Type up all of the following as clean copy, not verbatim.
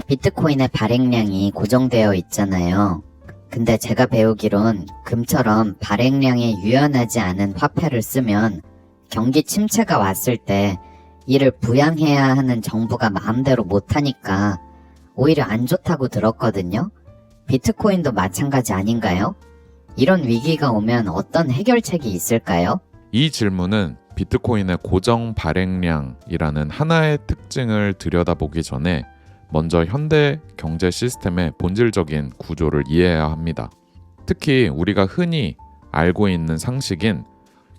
비트코인의 발행량이 고정되어 있잖아요. 근데 제가 배우기론 금처럼 발행량이 유연하지 않은 화폐를 쓰면 경기 침체가 왔을 때 이를 부양해야 하는 정부가 마음대로 못하니까 오히려 안 좋다고 들었거든요. 비트코인도 마찬가지 아닌가요? 이런 위기가 오면 어떤 해결책이 있을까요? 이 질문은 비트코인의 고정 발행량이라는 하나의 특징을 들여다보기 전에 먼저 현대 경제 시스템의 본질적인 구조를 이해해야 합니다. 특히 우리가 흔히 알고 있는 상식인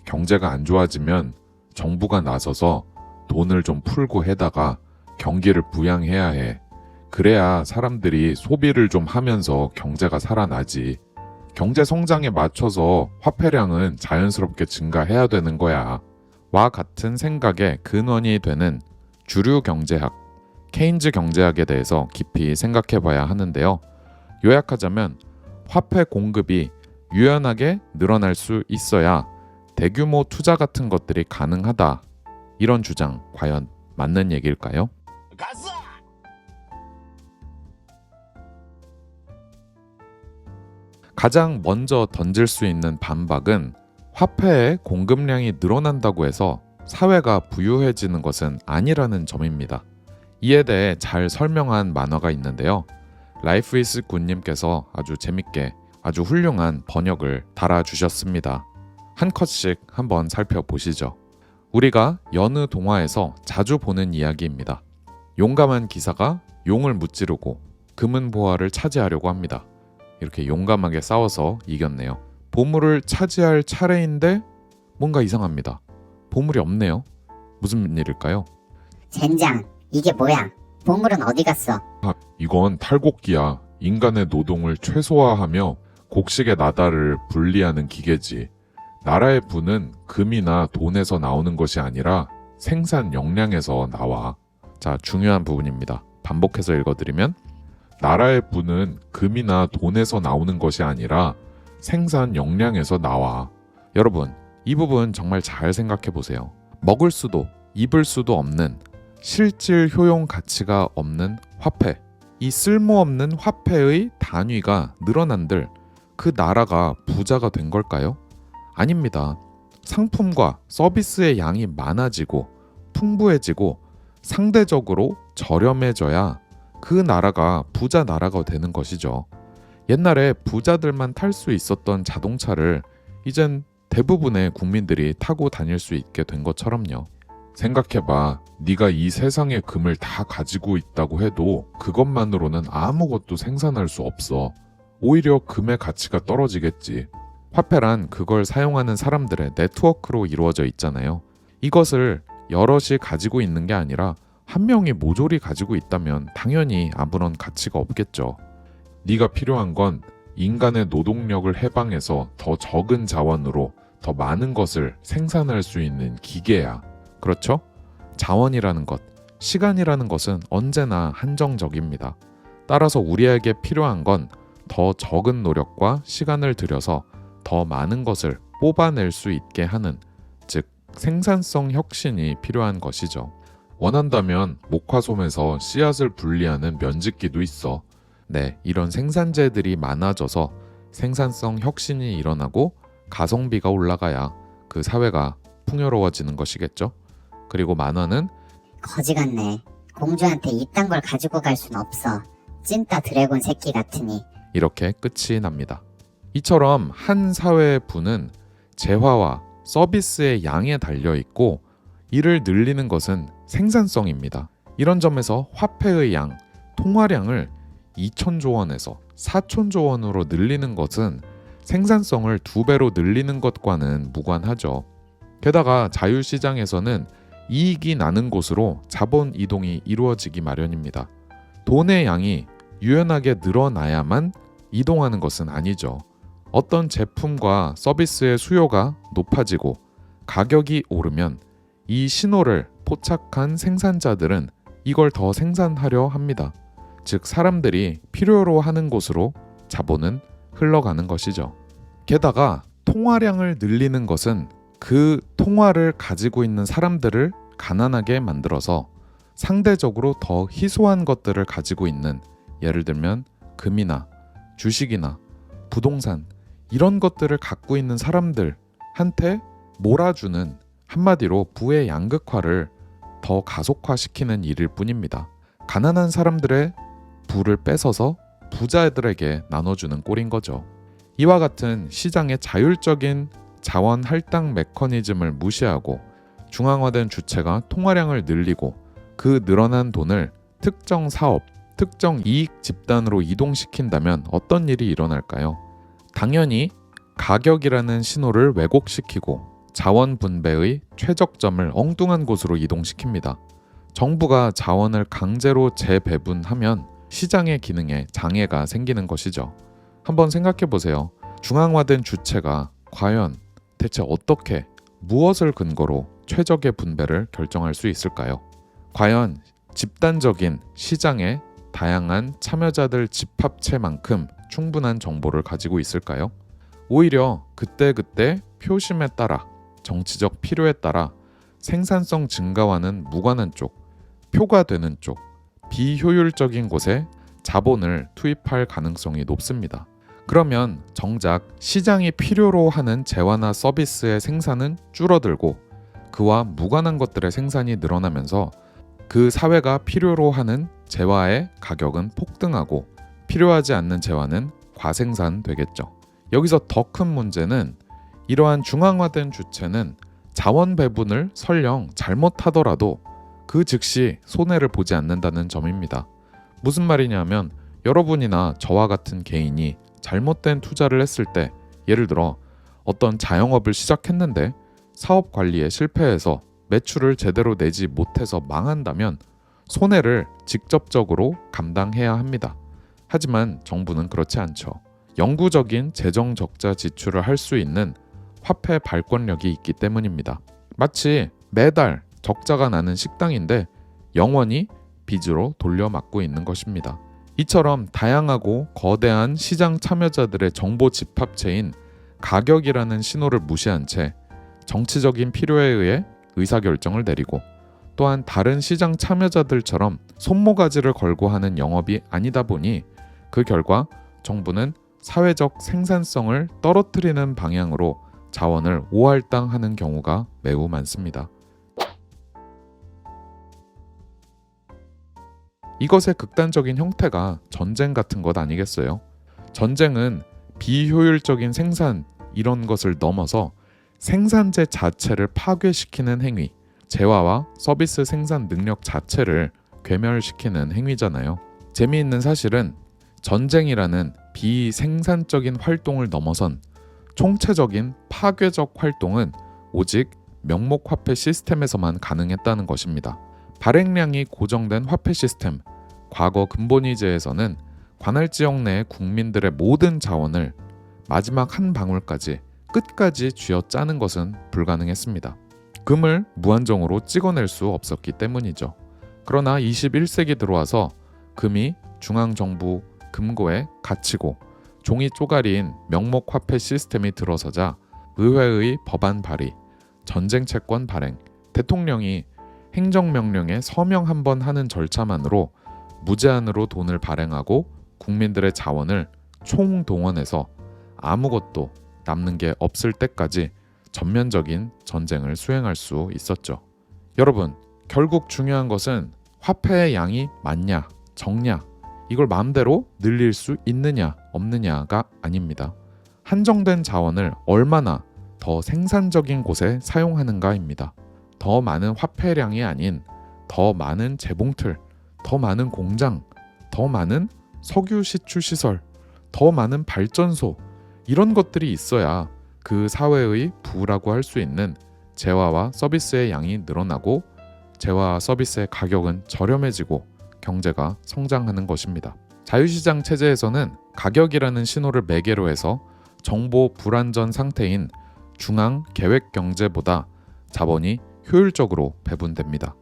경제가 안 좋아지면 정부가 나서서 돈을 좀 풀고 해다가 경기를 부양해야 해. 그래야 사람들이 소비를 좀 하면서 경제가 살아나지. 경제 성장에 맞춰서 화폐량은 자연스럽게 증가해야 되는 거야. 와 같은 생각의 근원이 되는 주류 경제학, 케인즈 경제학에 대해서 깊이 생각해 봐야 하는데요. 요약하자면 화폐 공급이 유연하게 늘어날 수 있어야 대규모 투자 같은 것들이 가능하다. 이런 주장 과연 맞는 얘기일까요? 가장 먼저 던질 수 있는 반박은 화폐의 공급량이 늘어난다고 해서 사회가 부유해지는 것은 아니라는 점입니다. 이에 대해 잘 설명한 만화가 있는데요. 라이프 이즈 굿님께서 아주 재밌게 아주 훌륭한 번역을 달아주셨습니다. 한 컷씩 한번 살펴보시죠. 우리가 여느 동화에서 자주 보는 이야기입니다. 용감한 기사가 용을 무찌르고 금은 보화를 차지하려고 합니다. 이렇게 용감하게 싸워서 이겼네요. 보물을 차지할 차례인데 뭔가 이상합니다. 보물이 없네요. 무슨 일일까요? 젠장, 이게 뭐야? 보물은 어디 갔어? 이건 탈곡기야. 인간의 노동을 최소화하며 곡식의 나다를 분리하는 기계지. 나라의 부는 금이나 돈에서 나오는 것이 아니라 생산 역량에서 나와. 자, 중요한 부분입니다. 반복해서 읽어드리면 나라의 부는 금이나 돈에서 나오는 것이 아니라 생산 역량에서 나와. 여러분, 이 부분 정말 잘 생각해 보세요. 먹을 수도 입을 수도 없는 실질 효용 가치가 없는 화폐. 이 쓸모없는 화폐의 단위가 늘어난들 그 나라가 부자가 된 걸까요? 아닙니다. 상품과 서비스의 양이 많아지고 풍부해지고 상대적으로 저렴해져야 그 나라가 부자 나라가 되는 것이죠. 옛날에 부자들만 탈 수 있었던 자동차를 이젠 대부분의 국민들이 타고 다닐 수 있게 된 것처럼요. 생각해봐. 네가 이 세상의 금을 다 가지고 있다고 해도 그것만으로는 아무것도 생산할 수 없어. 오히려 금의 가치가 떨어지겠지. 화폐란 그걸 사용하는 사람들의 네트워크로 이루어져 있잖아요. 이것을 여럿이 가지고 있는 게 아니라 한 명이 모조리 가지고 있다면 당연히 아무런 가치가 없겠죠. 네가 필요한 건 인간의 노동력을 해방해서 더 적은 자원으로 더 많은 것을 생산할 수 있는 기계야. 그렇죠? 자원이라는 것, 시간이라는 것은 언제나 한정적입니다. 따라서 우리에게 필요한 건 더 적은 노력과 시간을 들여서 더 많은 것을 뽑아낼 수 있게 하는, 즉 생산성 혁신이 필요한 것이죠. 원한다면 목화솜에서 씨앗을 분리하는 면직기도 있어. 네, 이런 생산재들이 많아져서 생산성 혁신이 일어나고 가성비가 올라가야 그 사회가 풍요로워지는 것이겠죠. 그리고 만화는 거지 같네. 공주한테 이딴 걸 가지고 갈 순 없어. 찐따 드래곤 새끼 같으니. 이렇게 끝이 납니다. 이처럼 한 사회의 부는 재화와 서비스의 양에 달려 있고 이를 늘리는 것은 생산성입니다. 이런 점에서 화폐의 양, 통화량을 2천조 원에서 4천조 원으로 늘리는 것은 생산성을 2배로 늘리는 것과는 무관하죠. 게다가 자유시장에서는 이익이 나는 곳으로 자본 이동이 이루어지기 마련입니다. 돈의 양이 유연하게 늘어나야만 이동하는 것은 아니죠. 어떤 제품과 서비스의 수요가 높아지고 가격이 오르면 이 신호를 포착한 생산자들은 이걸 더 생산하려 합니다. 즉 사람들이 필요로 하는 곳으로 자본은 흘러가는 것이죠. 게다가 통화량을 늘리는 것은 그 통화를 가지고 있는 사람들을 가난하게 만들어서 상대적으로 더 희소한 것들을 가지고 있는, 예를 들면 금이나 주식이나 부동산, 이런 것들을 갖고 있는 사람들한테 몰아주는, 한마디로 부의 양극화를 더 가속화시키는 일일 뿐입니다. 가난한 사람들의 부를 뺏어서 부자들에게 나눠주는 꼴인 거죠. 이와 같은 시장의 자율적인 자원 할당 메커니즘을 무시하고 중앙화된 주체가 통화량을 늘리고 그 늘어난 돈을 특정 사업, 특정 이익 집단으로 이동시킨다면 어떤 일이 일어날까요? 당연히 가격이라는 신호를 왜곡시키고 자원 분배의 최적점을 엉뚱한 곳으로 이동시킵니다. 정부가 자원을 강제로 재배분하면 시장의 기능에 장애가 생기는 것이죠. 한번 생각해 보세요. 중앙화된 주체가 과연 대체 어떻게, 무엇을 근거로 최적의 분배를 결정할 수 있을까요? 과연 집단적인 시장의 다양한 참여자들 집합체만큼 충분한 정보를 가지고 있을까요? 오히려 그때그때 표심에 따라, 정치적 필요에 따라 생산성 증가와는 무관한 쪽, 표가 되는 쪽, 비효율적인 곳에 자본을 투입할 가능성이 높습니다. 그러면 정작 시장이 필요로 하는 재화나 서비스의 생산은 줄어들고 그와 무관한 것들의 생산이 늘어나면서 그 사회가 필요로 하는 재화의 가격은 폭등하고 필요하지 않는 재화는 과생산되겠죠. 여기서 더 큰 문제는 이러한 중앙화된 주체는 자원 배분을 설령 잘못하더라도 그 즉시 손해를 보지 않는다는 점입니다. 무슨 말이냐면 여러분이나 저와 같은 개인이 잘못된 투자를 했을 때, 예를 들어 어떤 자영업을 시작했는데 사업 관리에 실패해서 매출을 제대로 내지 못해서 망한다면 손해를 직접적으로 감당해야 합니다. 하지만 정부는 그렇지 않죠. 영구적인 재정 적자 지출을 할 수 있는 화폐 발권력이 있기 때문입니다. 마치 매달 적자가 나는 식당인데 영원히 빚으로 돌려막고 있는 것입니다. 이처럼 다양하고 거대한 시장 참여자들의 정보 집합체인 가격이라는 신호를 무시한 채 정치적인 필요에 의해 의사결정을 내리고 또한 다른 시장 참여자들처럼 손모가지를 걸고 하는 영업이 아니다 보니 그 결과 정부는 사회적 생산성을 떨어뜨리는 방향으로 자원을 오할당하는 경우가 매우 많습니다. 이것의 극단적인 형태가 전쟁 같은 것 아니겠어요? 전쟁은 비효율적인 생산, 이런 것을 넘어서 생산재 자체를 파괴시키는 행위, 재화와 서비스 생산 능력 자체를 괴멸시키는 행위잖아요. 재미있는 사실은 전쟁이라는 비생산적인 활동을 넘어선 총체적인 파괴적 활동은 오직 명목화폐 시스템에서만 가능했다는 것입니다. 발행량이 고정된 화폐 시스템, 과거 근본위제에서는 관할 지역 내 국민들의 모든 자원을 마지막 한 방울까지 끝까지 쥐어짜는 것은 불가능했습니다. 금을 무한정으로 찍어낼 수 없었기 때문이죠. 그러나 21세기 들어와서 금이 중앙정부 금고에 갇히고 종이 쪼가리인 명목화폐 시스템이 들어서자 의회의 법안 발의, 전쟁 채권 발행, 대통령이 행정명령에 서명 한번 하는 절차만으로 무제한으로 돈을 발행하고 국민들의 자원을 총동원해서 아무것도 남는 게 없을 때까지 전면적인 전쟁을 수행할 수 있었죠. 여러분, 결국 중요한 것은 화폐의 양이 많냐, 적냐, 이걸 마음대로 늘릴 수 있느냐, 없느냐가 아닙니다. 한정된 자원을 얼마나 더 생산적인 곳에 사용하는가입니다. 더 많은 화폐량이 아닌 더 많은 재봉틀, 더 많은 공장, 더 많은 석유 시추 시설, 더 많은 발전소, 이런 것들이 있어야 그 사회의 부라고 할 수 있는 재화와 서비스의 양이 늘어나고 재화와 서비스의 가격은 저렴해지고 경제가 성장하는 것입니다. 자유시장 체제에서는 가격이라는 신호를 매개로 해서 정보 불안전 상태인 중앙 계획 경제보다 자본이 효율적으로 배분됩니다.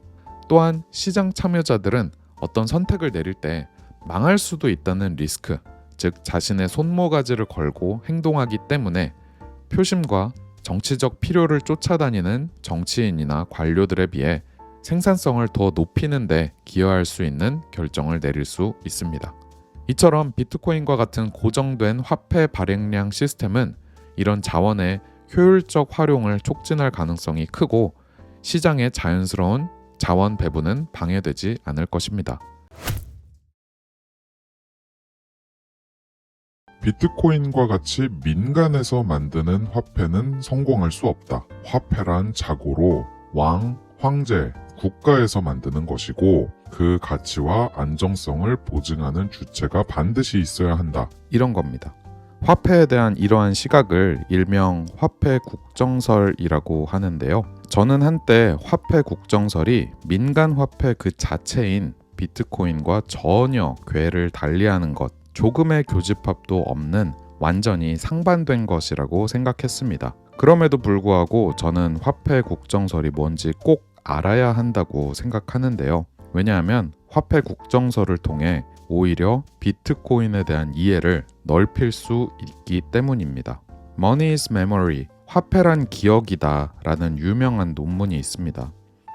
또한 시장 참여자들은 어떤 선택을 내릴 때 망할 수도 있다는 리스크, 즉 자신의 손모가지를 걸고 행동하기 때문에 표심과 정치적 필요를 쫓아다니는 정치인이나 관료들에 비해 생산성을 더 높이는 데 기여할 수 있는 결정을 내릴 수 있습니다. 이처럼 비트코인과 같은 고정된 화폐 발행량 시스템은 이런 자원의 효율적 활용을 촉진할 가능성이 크고 시장의 자연스러운 자원 배분은 방해되지 않을 것입니다. 비트코인과 같이 민간에서 만드는 화폐는 성공할 수 없다. 화폐란 자고로 왕, 황제, 국가에서 만드는 것이고 그 가치와 안정성을 보증하는 주체가 반드시 있어야 한다. 이런 겁니다. 화폐에 대한 이러한 시각을 일명 화폐 국정설이라고 하는데요. 저는 한때 화폐 국정설이 민간 화폐 그 자체인 비트코인과 전혀 궤를 달리하는 것, 조금의 교집합도 없는 완전히 상반된 것이라고 생각했습니다. 그럼에도 불구하고 저는 화폐 국정설이 뭔지 꼭 알아야 한다고 생각하는데요. 왜냐하면 화폐 국정설을 통해 오히려 비트코인에 대한 이해를 넓힐 수 있기 때문입니다. Money is memory, 화폐란 기억이다 라는 유명한 논문이 있습니다.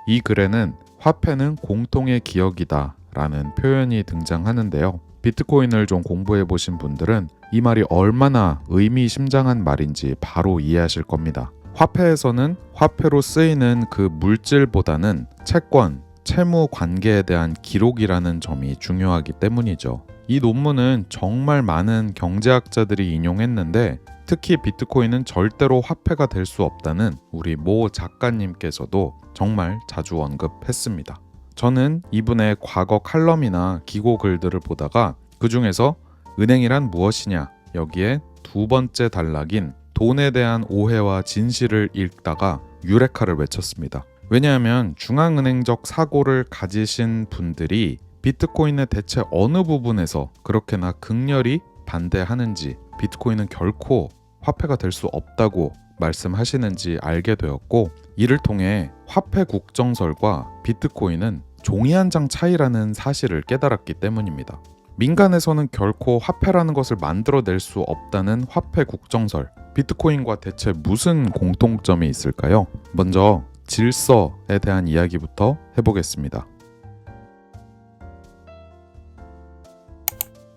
이 글에는 화폐는 공통의 기억이다 라는 표현이 등장하는데요. 비트코인을 좀 공부해 보신 분들은 이 말이 얼마나 의미심장한 말인지 바로 이해하실 겁니다. 화폐에서는 화폐로 쓰이는 그 물질보다는 채권, 채무 관계에 대한 기록이라는 점이 중요하기 때문이죠. 이 논문은 정말 많은 경제학자들이 인용했는데 특히 비트코인은 절대로 화폐가 될 수 없다는 우리 모 작가님께서도 정말 자주 언급했습니다. 저는 이분의 과거 칼럼이나 기고 글들을 보다가 그 중에서 은행이란 무엇이냐 여기에 두 번째 단락인 돈에 대한 오해와 진실을 읽다가 유레카를 외쳤습니다. 왜냐하면 중앙은행적 사고를 가지신 분들이 비트코인의 대체 어느 부분에서 그렇게나 극렬히 반대하는지 비트코인은 결코 화폐가 될 수 없다고 말씀하시는지 알게 되었고 이를 통해 화폐 국정설과 비트코인은 종이 한 장 차이라는 사실을 깨달았기 때문입니다. 민간에서는 결코 화폐라는 것을 만들어낼 수 없다는 화폐 국정설, 비트코인과 대체 무슨 공통점이 있을까요? 먼저 질서에 대한 이야기부터 해보겠습니다.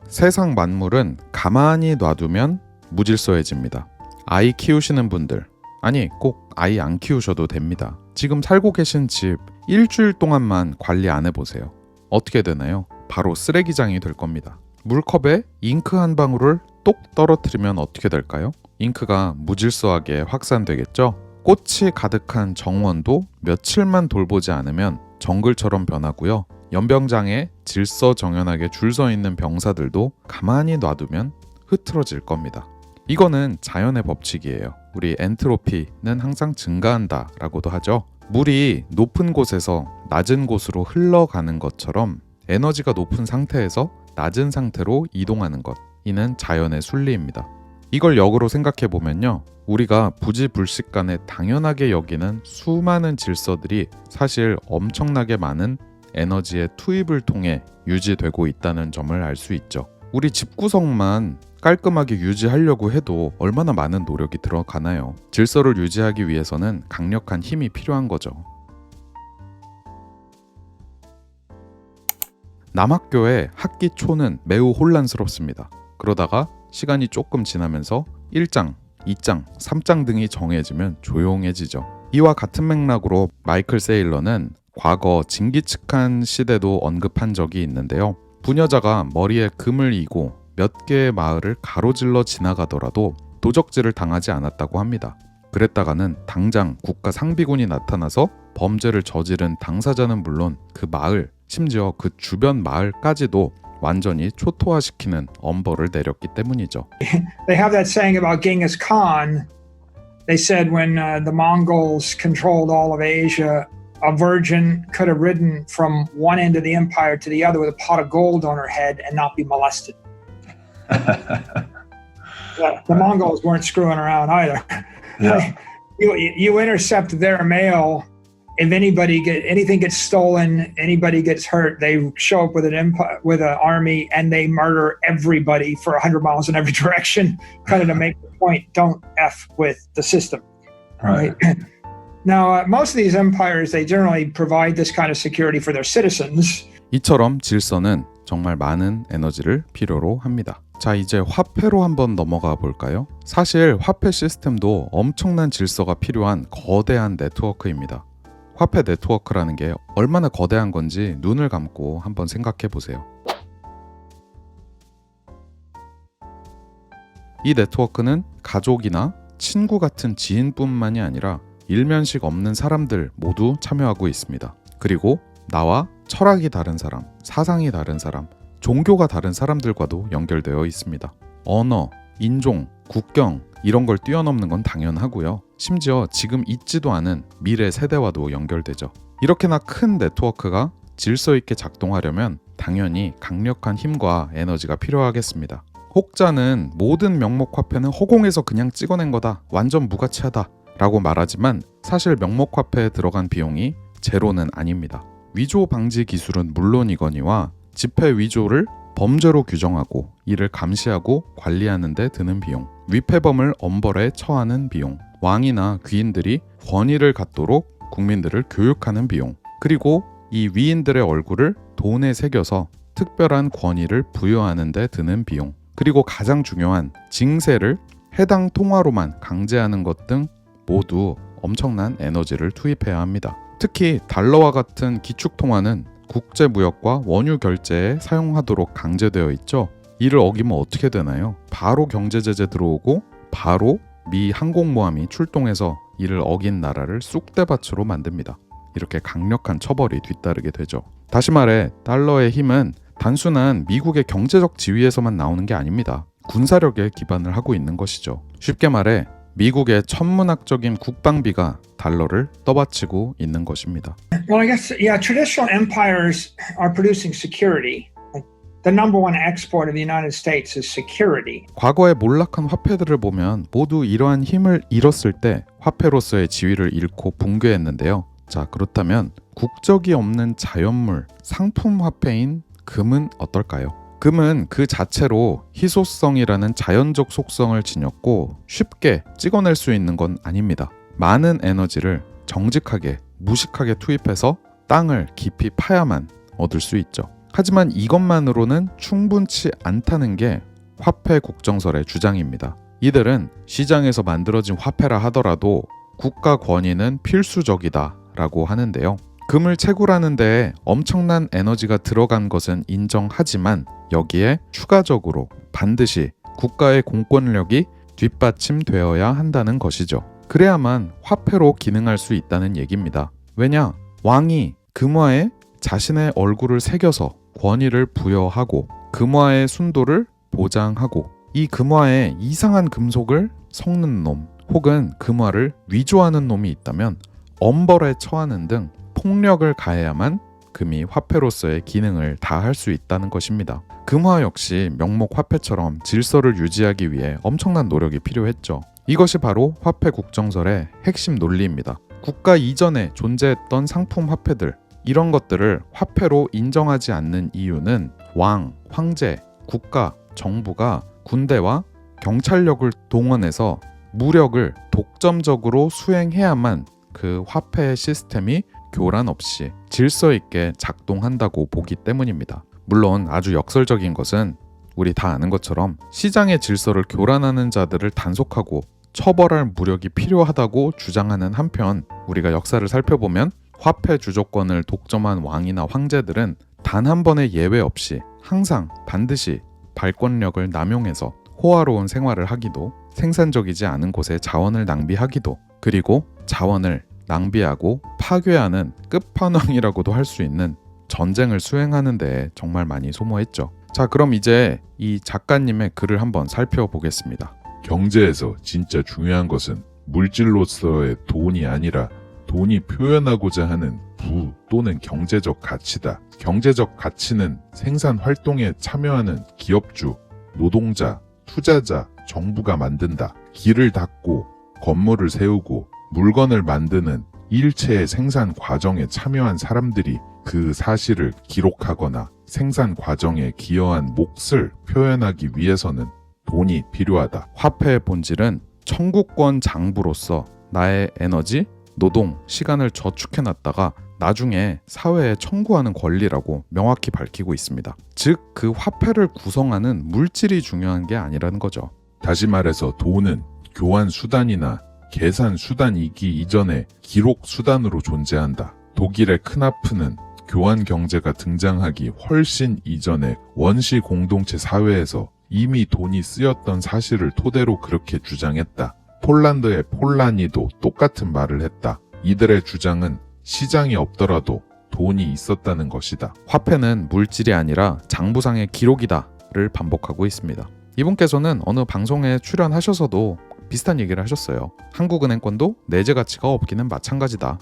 세상 만물은 가만히 놔두면 무질서해집니다. 아이 키우시는 분들, 아니 꼭 아이 안 키우셔도 됩니다. 지금 살고 계신 집 일주일 동안만 관리 안 해보세요. 어떻게 되나요? 바로 쓰레기장이 될 겁니다. 물컵에 잉크 한 방울을 똑 떨어뜨리면 어떻게 될까요? 잉크가 무질서하게 확산되겠죠? 꽃이 가득한 정원도 며칠만 돌보지 않으면 정글처럼 변하고요. 연병장에 질서정연하게 줄 서 있는 병사들도 가만히 놔두면 흐트러질 겁니다. 이거는 자연의 법칙이에요. 우리 엔트로피는 항상 증가한다 라고도 하죠. 물이 높은 곳에서 낮은 곳으로 흘러가는 것처럼 에너지가 높은 상태에서 낮은 상태로 이동하는 것, 이는 자연의 순리입니다. 이걸 역으로 생각해 보면요, 우리가 부지불식간에 당연하게 여기는 수많은 질서들이 사실 엄청나게 많은 에너지의 투입을 통해 유지되고 있다는 점을 알 수 있죠. 우리 집구석만 깔끔하게 유지하려고 해도 얼마나 많은 노력이 들어가나요? 질서를 유지하기 위해서는 강력한 힘이 필요한 거죠. 남학교의 학기 초는 매우 혼란스럽습니다. 그러다가 시간이 조금 지나면서 1장, 2장, 3장 등이 정해지면 조용해지죠. 이와 같은 맥락으로 마이클 세일러는 과거 징기츠칸 시대도 언급한 적이 있는데요. 부녀자가 머리에 금을 이고 몇 개의 마을을 가로질러 지나가더라도 도적질을 당하지 않았다고 합니다. 그랬다가는 당장 국가 상비군이 나타나서 범죄를 저지른 당사자는 물론 그 마을, 심지어 그 주변 마을까지도 완전히 초토화시키는 엄벌을 내렸기 때문이죠. They have that saying about Genghis Khan. They said when the Mongols controlled all of Asia, a virgin could have ridden from one end of the empire to the other with a pot of gold on her head and not be molested. The Mongols weren't screwing around either. Yeah. You intercept their mail. If anything gets stolen, anybody gets hurt, they show up with an army and they murder everybody for 100 miles in every direction, kind of to make the point, don't F with the system. Right. Now, most of these empires, they generally provide this kind of security for their citizens. 이처럼 질서는 정말 많은 에너지를 필요로 합니다. 자, 이제 화폐로 한번 넘어가 볼까요? 사실 화폐 시스템도 엄청난 질서가 필요한 거대한 네트워크입니다. 화폐 네트워크라는 게 얼마나 거대한 건지 눈을 감고 한번 생각해 보세요. 이 네트워크는 가족이나 친구 같은 지인뿐만이 아니라 일면식 없는 사람들 모두 참여하고 있습니다. 그리고 나와 철학이 다른 사람, 사상이 다른 사람, 종교가 다른 사람들과도 연결되어 있습니다. 언어, 인종, 국경 이런 걸 뛰어넘는 건 당연하고요. 심지어 지금 있지도 않은 미래 세대와도 연결되죠. 이렇게나 큰 네트워크가 질서 있게 작동하려면 당연히 강력한 힘과 에너지가 필요하겠습니다. 혹자는 모든 명목 화폐는 허공에서 그냥 찍어낸 거다, 완전 무가치하다 라고 말하지만 사실 명목 화폐에 들어간 비용이 제로는 아닙니다. 위조 방지 기술은 물론이거니와 지폐 위조를 범죄로 규정하고 이를 감시하고 관리하는 데 드는 비용, 위패범을 엄벌에 처하는 비용, 왕이나 귀인들이 권위를 갖도록 국민들을 교육하는 비용, 그리고 이 위인들의 얼굴을 돈에 새겨서 특별한 권위를 부여하는 데 드는 비용, 그리고 가장 중요한 징세를 해당 통화로만 강제하는 것 등 모두 엄청난 에너지를 투입해야 합니다. 특히 달러와 같은 기축 통화는 국제 무역과 원유 결제에 사용하도록 강제되어 있죠. 이를 어기면 어떻게 되나요? 바로 경제 제재 들어오고 바로 미 항공모함이 출동해서 이를 어긴 나라를 쑥대밭으로 만듭니다. 이렇게 강력한 처벌이 뒤따르게 되죠. 다시 말해 달러의 힘은 단순한 미국의 경제적 지위에서만 나오는 게 아닙니다. 군사력에 기반을 하고 있는 것이죠. 쉽게 말해 미국의 천문학적인 국방비가 달러를 떠받치고 있는 것입니다. Well, I guess, yeah, traditional empires are producing security. The number one export of the United States is security. 과거의 몰락한 화폐들을 보면 모두 이러한 힘을 잃었을 때 화폐로서의 지위를 잃고 붕괴했는데요. 자, 그렇다면 국적이 없는 자연물, 상품 화폐인 금은 어떨까요? 금은 그 자체로 희소성이라는 자연적 속성을 지녔고 쉽게 찍어낼 수 있는 건 아닙니다. 많은 에너지를 정직하게, 무식하게 투입해서 땅을 깊이 파야만 얻을 수 있죠. 하지만 이것만으로는 충분치 않다는 게 화폐 국정설의 주장입니다. 이들은 시장에서 만들어진 화폐라 하더라도 국가 권위는 필수적이다 라고 하는데요. 금을 채굴하는 데에 엄청난 에너지가 들어간 것은 인정하지만 여기에 추가적으로 반드시 국가의 공권력이 뒷받침되어야 한다는 것이죠. 그래야만 화폐로 기능할 수 있다는 얘기입니다. 왜냐? 왕이 금화에 자신의 얼굴을 새겨서 권위를 부여하고 금화의 순도를 보장하고 이 금화에 이상한 금속을 섞는 놈 혹은 금화를 위조하는 놈이 있다면 엄벌에 처하는 등 폭력을 가해야만 금이 화폐로서의 기능을 다할 수 있다는 것입니다. 금화 역시 명목 화폐처럼 질서를 유지하기 위해 엄청난 노력이 필요했죠. 이것이 바로 화폐 국정설의 핵심 논리입니다. 국가 이전에 존재했던 상품 화폐들, 이런 것들을 화폐로 인정하지 않는 이유는 왕, 황제, 국가, 정부가 군대와 경찰력을 동원해서 무력을 독점적으로 수행해야만 그 화폐 시스템이 교란 없이 질서 있게 작동한다고 보기 때문입니다. 물론 아주 역설적인 것은 우리 다 아는 것처럼 시장의 질서를 교란하는 자들을 단속하고 처벌할 무력이 필요하다고 주장하는 한편 우리가 역사를 살펴보면 화폐 주조권을 독점한 왕이나 황제들은 단 한 번의 예외 없이 항상 반드시 발권력을 남용해서 호화로운 생활을 하기도, 생산적이지 않은 곳에 자원을 낭비하기도, 그리고 자원을 낭비하고 파괴하는 끝판왕이라고도 할 수 있는 전쟁을 수행하는 데 정말 많이 소모했죠. 자, 그럼 이제 이 작가님의 글을 한번 살펴보겠습니다. 경제에서 진짜 중요한 것은 물질로서의 돈이 아니라 돈이 표현하고자 하는 부 또는 경제적 가치다. 경제적 가치는 생산 활동에 참여하는 기업주, 노동자, 투자자, 정부가 만든다. 길을 닦고 건물을 세우고 물건을 만드는 일체의 생산 과정에 참여한 사람들이 그 사실을 기록하거나 생산 과정에 기여한 몫을 표현하기 위해서는 돈이 필요하다. 화폐의 본질은 청구권 장부로서 나의 에너지, 노동, 시간을 저축해놨다가 나중에 사회에 청구하는 권리라고 명확히 밝히고 있습니다. 즉, 그 화폐를 구성하는 물질이 중요한 게 아니라는 거죠. 다시 말해서 돈은 교환 수단이나 계산 수단이기 이전에 기록 수단으로 존재한다. 독일의 크나프는 교환 경제가 등장하기 훨씬 이전에 원시 공동체 사회에서 이미 돈이 쓰였던 사실을 토대로 그렇게 주장했다. 폴란드의 폴라니도 똑같은 말을 했다. 이들의 주장은 시장이 없더라도 돈이 있었다는 것이다. 화폐는 물질이 아니라 장부상의 기록이다를 반복하고 있습니다. 이분께서는 어느 방송에 출연하셔서도 비슷한 얘기를 하셨어요. 한국은행권도 내재 가치가 없기는 마찬가지다.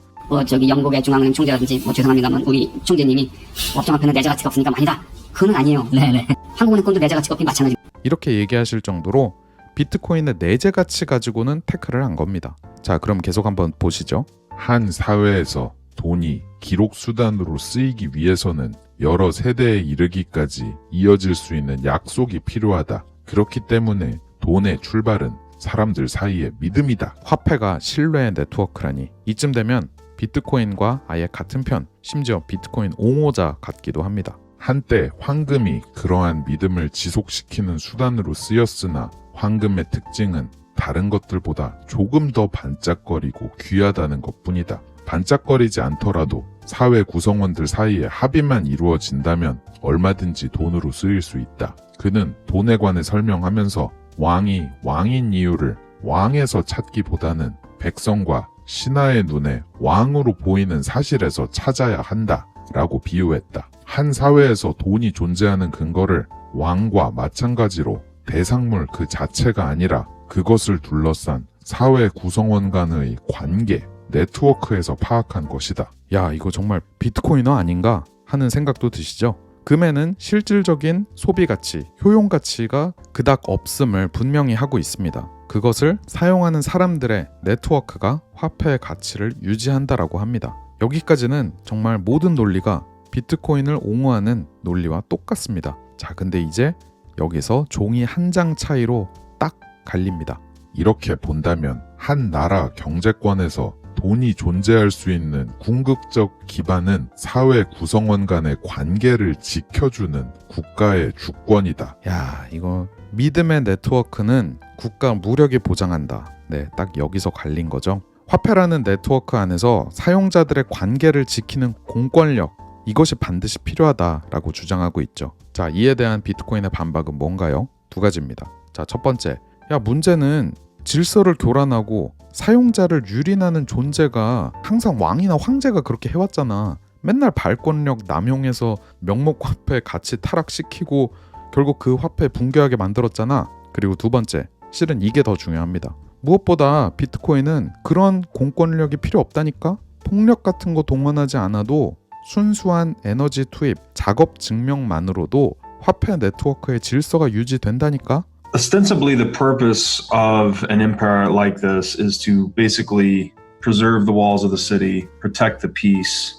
저기 영국의 중앙은행 총재라든지 죄송합니다만 우리 총재님이 법정화폐는 내재 가치가 없으니까 아니다. 그건 아니에요. 네네. 한국은행권도 내재 가치가 없긴 마찬가지. 이렇게 얘기하실 정도로 비트코인의 내재 가치 가지고는 태클을 한 겁니다. 자, 그럼 계속 한번 보시죠. 한 사회에서 돈이 기록 수단으로 쓰이기 위해서는 여러 세대에 이르기까지 이어질 수 있는 약속이 필요하다. 그렇기 때문에 돈의 출발은 사람들 사이의 믿음이다. 화폐가 신뢰의 네트워크라니 이쯤 되면 비트코인과 아예 같은 편, 심지어 비트코인 옹호자 같기도 합니다. 한때 황금이 그러한 믿음을 지속시키는 수단으로 쓰였으나 황금의 특징은 다른 것들보다 조금 더 반짝거리고 귀하다는 것뿐이다. 반짝거리지 않더라도 사회 구성원들 사이에 합의만 이루어진다면 얼마든지 돈으로 쓰일 수 있다. 그는 돈에 관해 설명하면서 왕이 왕인 이유를 왕에서 찾기보다는 백성과 신하의 눈에 왕으로 보이는 사실에서 찾아야 한다 라고 비유했다. 한 사회에서 돈이 존재하는 근거를 왕과 마찬가지로 대상물 그 자체가 아니라 그것을 둘러싼 사회 구성원 간의 관계, 네트워크에서 파악한 것이다. 야, 이거 정말 비트코인어 아닌가 하는 생각도 드시죠? 금에는 실질적인 소비 가치, 효용 가치가 그닥 없음을 분명히 하고 있습니다. 그것을 사용하는 사람들의 네트워크가 화폐의 가치를 유지한다라고 합니다. 여기까지는 정말 모든 논리가 비트코인을 옹호하는 논리와 똑같습니다. 자, 근데 이제 여기서 종이 한 장 차이로 딱 갈립니다. 이렇게 본다면 한 나라 경제권에서 돈이 존재할 수 있는 궁극적 기반은 사회 구성원 간의 관계를 지켜주는 국가의 주권이다. 야, 이거 믿음의 네트워크는 국가 무력이 보장한다. 네, 딱 여기서 갈린 거죠. 화폐라는 네트워크 안에서 사용자들의 관계를 지키는 공권력, 이것이 반드시 필요하다라고 주장하고 있죠. 자, 이에 대한 비트코인의 반박은 뭔가요? 두 가지입니다. 자, 첫 번째, 문제는 질서를 교란하고 사용자를 유린하는 존재가 항상 왕이나 황제가 그렇게 해왔잖아. 맨날 발권력 남용해서 명목 화폐 가치 타락시키고 결국 그 화폐 붕괴하게 만들었잖아. 그리고 두 번째, 실은 이게 더 중요합니다. 무엇보다 비트코인은 그런 공권력이 필요 없다니까? 폭력 같은 거 동원하지 않아도 순수한 에너지 투입, 작업 증명만으로도 화폐 네트워크의 질서가 유지된다니까? Ostensibly, the purpose of an empire like this is to basically preserve the walls of the city, protect the peace,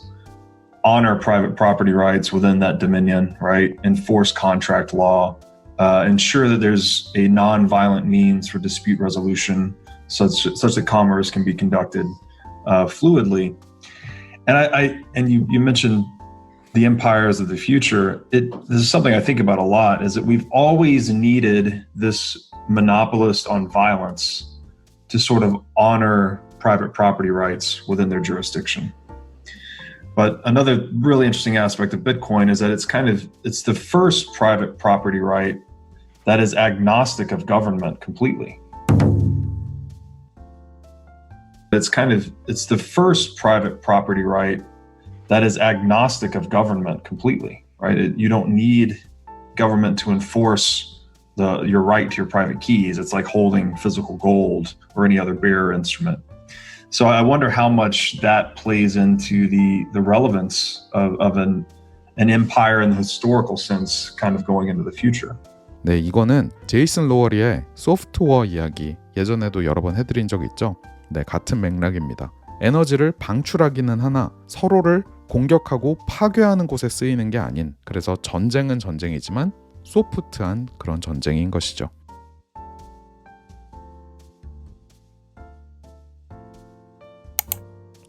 honor private property rights within that dominion, right? Enforce contract law, ensure that there's a non-violent means for dispute resolution, such that commerce can be conducted fluidly. And you mentioned the empires of the future. This is something I think about a lot, is that we've always needed this monopolist on violence to sort of honor private property rights within their jurisdiction. But another really interesting aspect of Bitcoin is that it's the first private property right that is agnostic of government completely. It's the first private property right that is agnostic of government completely, right? You don't need government to enforce your right to your private keys. It's like holding physical gold or any other bearer instrument. So I wonder how much that plays into the relevance of an empire in the historical sense kind of going into the future. 네, 이거는 제이슨 로어리의 소프트워 이야기 예전에도 여러 번 해드린 적 있죠? 네, 같은 맥락입니다. 에너지를 방출하기는 하나 서로를 공격하고 파괴하는 곳에 쓰이는 게 아닌, 그래서 전쟁은 전쟁이지만 소프트한 그런 전쟁인 것이죠.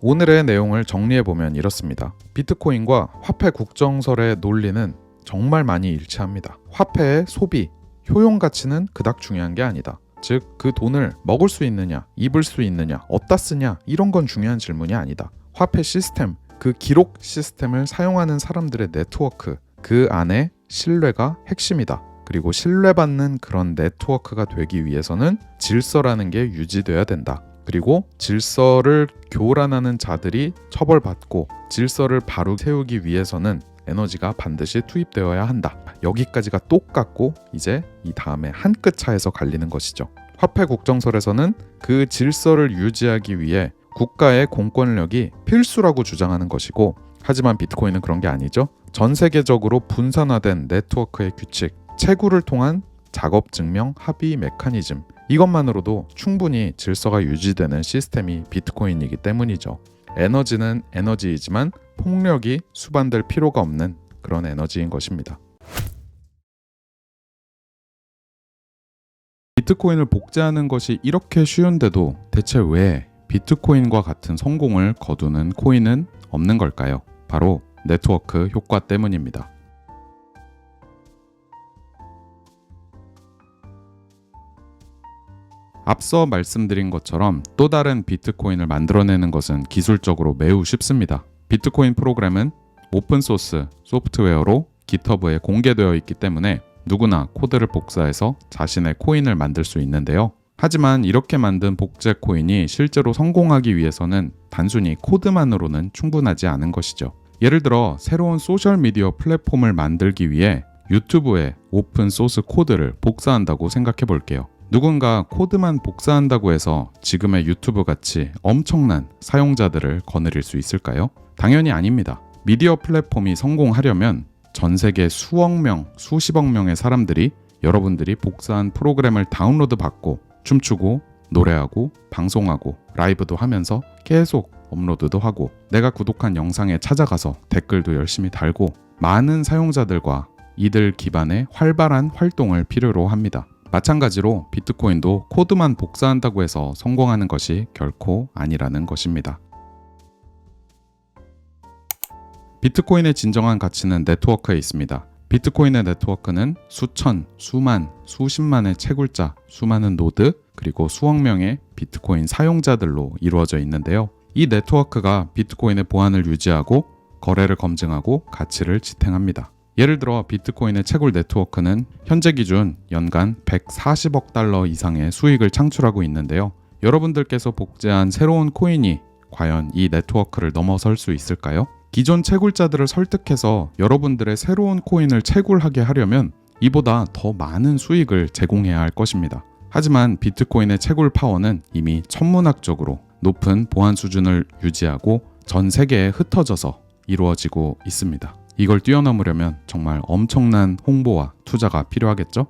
오늘의 내용을 정리해보면 이렇습니다. 비트코인과 화폐 국정설의 논리는 정말 많이 일치합니다. 화폐의 소비, 효용 가치는 그닥 중요한 게 아니다. 즉, 그 돈을 먹을 수 있느냐, 입을 수 있느냐, 어디다 쓰냐, 이런 건 중요한 질문이 아니다. 화폐 시스템, 그 기록 시스템을 사용하는 사람들의 네트워크, 그 안에 신뢰가 핵심이다. 그리고 신뢰받는 그런 네트워크가 되기 위해서는 질서라는 게 유지돼야 된다. 그리고 질서를 교란하는 자들이 처벌받고 질서를 바로 세우기 위해서는 에너지가 반드시 투입되어야 한다. 여기까지가 똑같고 이제 이 다음에 한 끗 차에서 갈리는 것이죠. 화폐 국정설에서는 그 질서를 유지하기 위해 국가의 공권력이 필수라고 주장하는 것이고, 하지만 비트코인은 그런 게 아니죠. 전 세계적으로 분산화된 네트워크의 규칙, 채굴을 통한 작업 증명 합의 메커니즘, 이것만으로도 충분히 질서가 유지되는 시스템이 비트코인이기 때문이죠. 에너지는 에너지이지만 폭력이 수반될 필요가 없는 그런 에너지인 것입니다. 비트코인을 복제하는 것이 이렇게 쉬운데도 대체 왜 비트코인과 같은 성공을 거두는 코인은 없는 걸까요? 바로 네트워크 효과 때문입니다. 앞서 말씀드린 것처럼 또 다른 비트코인을 만들어내는 것은 기술적으로 매우 쉽습니다. 비트코인 프로그램은 오픈소스 소프트웨어로 GitHub에 공개되어 있기 때문에 누구나 코드를 복사해서 자신의 코인을 만들 수 있는데요. 하지만 이렇게 만든 복제 코인이 실제로 성공하기 위해서는 단순히 코드만으로는 충분하지 않은 것이죠. 예를 들어 새로운 소셜미디어 플랫폼을 만들기 위해 유튜브에 오픈소스 코드를 복사한다고 생각해 볼게요. 누군가 코드만 복사한다고 해서 지금의 유튜브 같이 엄청난 사용자들을 거느릴 수 있을까요? 당연히 아닙니다. 미디어 플랫폼이 성공하려면 전 세계 수억 명, 수십억 명의 사람들이 여러분들이 복사한 프로그램을 다운로드 받고 춤추고 노래하고 방송하고 라이브도 하면서 계속 업로드도 하고 내가 구독한 영상에 찾아가서 댓글도 열심히 달고 많은 사용자들과 이들 기반의 활발한 활동을 필요로 합니다. 마찬가지로 비트코인도 코드만 복사한다고 해서 성공하는 것이 결코 아니라는 것입니다. 비트코인의 진정한 가치는 네트워크에 있습니다. 비트코인의 네트워크는 수천, 수만, 수십만의 채굴자, 수많은 노드, 그리고 수억 명의 비트코인 사용자들로 이루어져 있는데요. 이 네트워크가 비트코인의 보안을 유지하고 거래를 검증하고 가치를 지탱합니다. 예를 들어 비트코인의 채굴 네트워크는 현재 기준 연간 140억 달러 이상의 수익을 창출하고 있는데요. 여러분들께서 복제한 새로운 코인이 과연 이 네트워크를 넘어설 수 있을까요? 기존 채굴자들을 설득해서 여러분들의 새로운 코인을 채굴하게 하려면 이보다 더 많은 수익을 제공해야 할 것입니다. 하지만 비트코인의 채굴 파워는 이미 천문학적으로 높은 보안 수준을 유지하고 전 세계에 흩어져서 이루어지고 있습니다. 이걸 뛰어넘으려면 정말 엄청난 홍보와 투자가 필요하겠죠?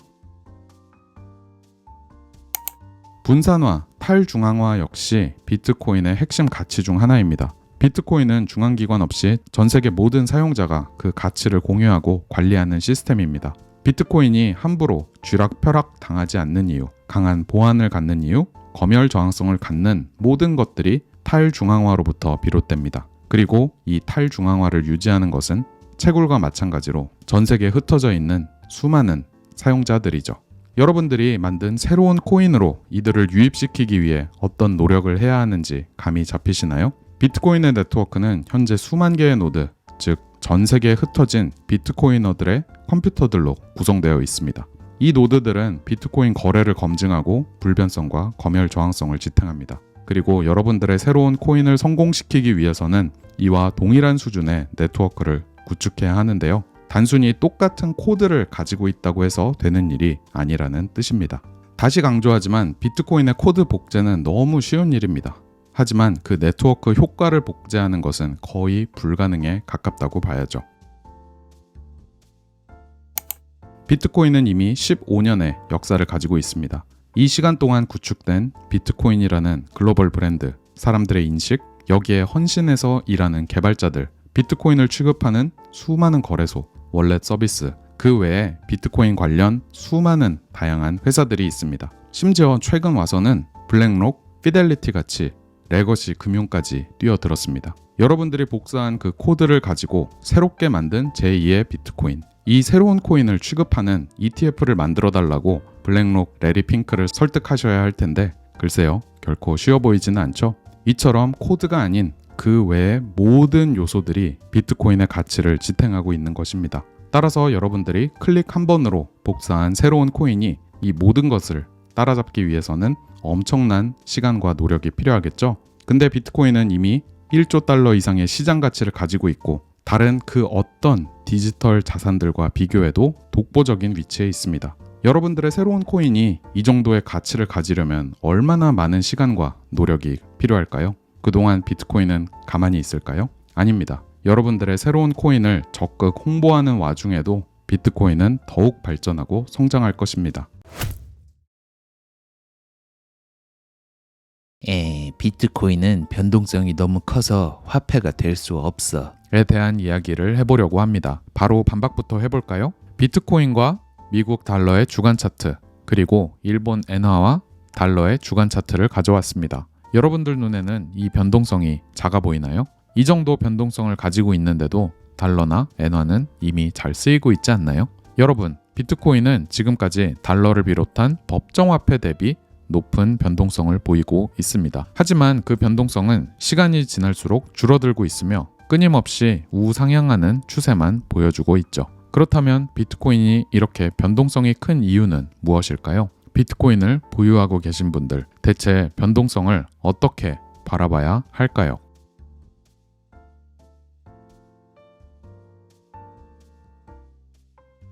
분산화, 탈중앙화 역시 비트코인의 핵심 가치 중 하나입니다. 비트코인은 중앙기관 없이 전 세계 모든 사용자가 그 가치를 공유하고 관리하는 시스템입니다. 비트코인이 함부로 쥐락펴락 당하지 않는 이유, 강한 보안을 갖는 이유, 검열 저항성을 갖는 모든 것들이 탈중앙화로부터 비롯됩니다. 그리고 이 탈중앙화를 유지하는 것은 채굴과 마찬가지로 전 세계에 흩어져 있는 수많은 사용자들이죠. 여러분들이 만든 새로운 코인으로 이들을 유입시키기 위해 어떤 노력을 해야 하는지 감이 잡히시나요? 비트코인의 네트워크는 현재 수만 개의 노드, 즉 전 세계에 흩어진 비트코이너들의 컴퓨터들로 구성되어 있습니다. 이 노드들은 비트코인 거래를 검증하고 불변성과 검열 저항성을 지탱합니다. 그리고 여러분들의 새로운 코인을 성공시키기 위해서는 이와 동일한 수준의 네트워크를 구축해야 하는데요. 단순히 똑같은 코드를 가지고 있다고 해서 되는 일이 아니라는 뜻입니다. 다시 강조하지만 비트코인의 코드 복제는 너무 쉬운 일입니다. 하지만 그 네트워크 효과를 복제하는 것은 거의 불가능에 가깝다고 봐야죠. 비트코인은 이미 15년의 역사를 가지고 있습니다. 이 시간 동안 구축된 비트코인이라는 글로벌 브랜드, 사람들의 인식, 여기에 헌신해서 일하는 개발자들, 비트코인을 취급하는 수많은 거래소, 월렛 서비스, 그 외에 비트코인 관련 수많은 다양한 회사들이 있습니다. 심지어 최근 와서는 블랙록, 피델리티 같이 레거시 금융까지 뛰어들었습니다. 여러분들이 복사한 그 코드를 가지고 새롭게 만든 제2의 비트코인, 이 새로운 코인을 취급하는 ETF를 만들어 달라고 블랙록 레리 핑크를 설득하셔야 할 텐데 글쎄요, 결코 쉬워 보이지는 않죠. 이처럼 코드가 아닌 그 외의 모든 요소들이 비트코인의 가치를 지탱하고 있는 것입니다. 따라서 여러분들이 클릭 한 번으로 복사한 새로운 코인이 이 모든 것을 따라잡기 위해서는 엄청난 시간과 노력이 필요하겠죠. 근데 비트코인은 이미 1조 달러 이상의 시장 가치를 가지고 있고 다른 그 어떤 디지털 자산들과 비교해도 독보적인 위치에 있습니다. 여러분들의 새로운 코인이 이 정도의 가치를 가지려면 얼마나 많은 시간과 노력이 필요할까요? 그동안 비트코인은 가만히 있을까요? 아닙니다. 여러분들의 새로운 코인을 적극 홍보하는 와중에도 비트코인은 더욱 발전하고 성장할 것입니다. 비트코인은 변동성이 너무 커서 화폐가 될 수 없어. 에 대한 이야기를 해보려고 합니다. 바로 반박부터 해볼까요? 비트코인과 미국 달러의 주간 차트, 그리고 일본 엔화와 달러의 주간 차트를 가져왔습니다. 여러분들 눈에는 이 변동성이 작아 보이나요? 이 정도 변동성을 가지고 있는데도 달러나 엔화는 이미 잘 쓰이고 있지 않나요? 여러분, 비트코인은 지금까지 달러를 비롯한 법정화폐 대비 높은 변동성을 보이고 있습니다. 하지만 그 변동성은 시간이 지날수록 줄어들고 있으며 끊임없이 우상향하는 추세만 보여주고 있죠. 그렇다면 비트코인이 이렇게 변동성이 큰 이유는 무엇일까요? 비트코인을 보유하고 계신 분들, 대체 변동성을 어떻게 바라봐야 할까요?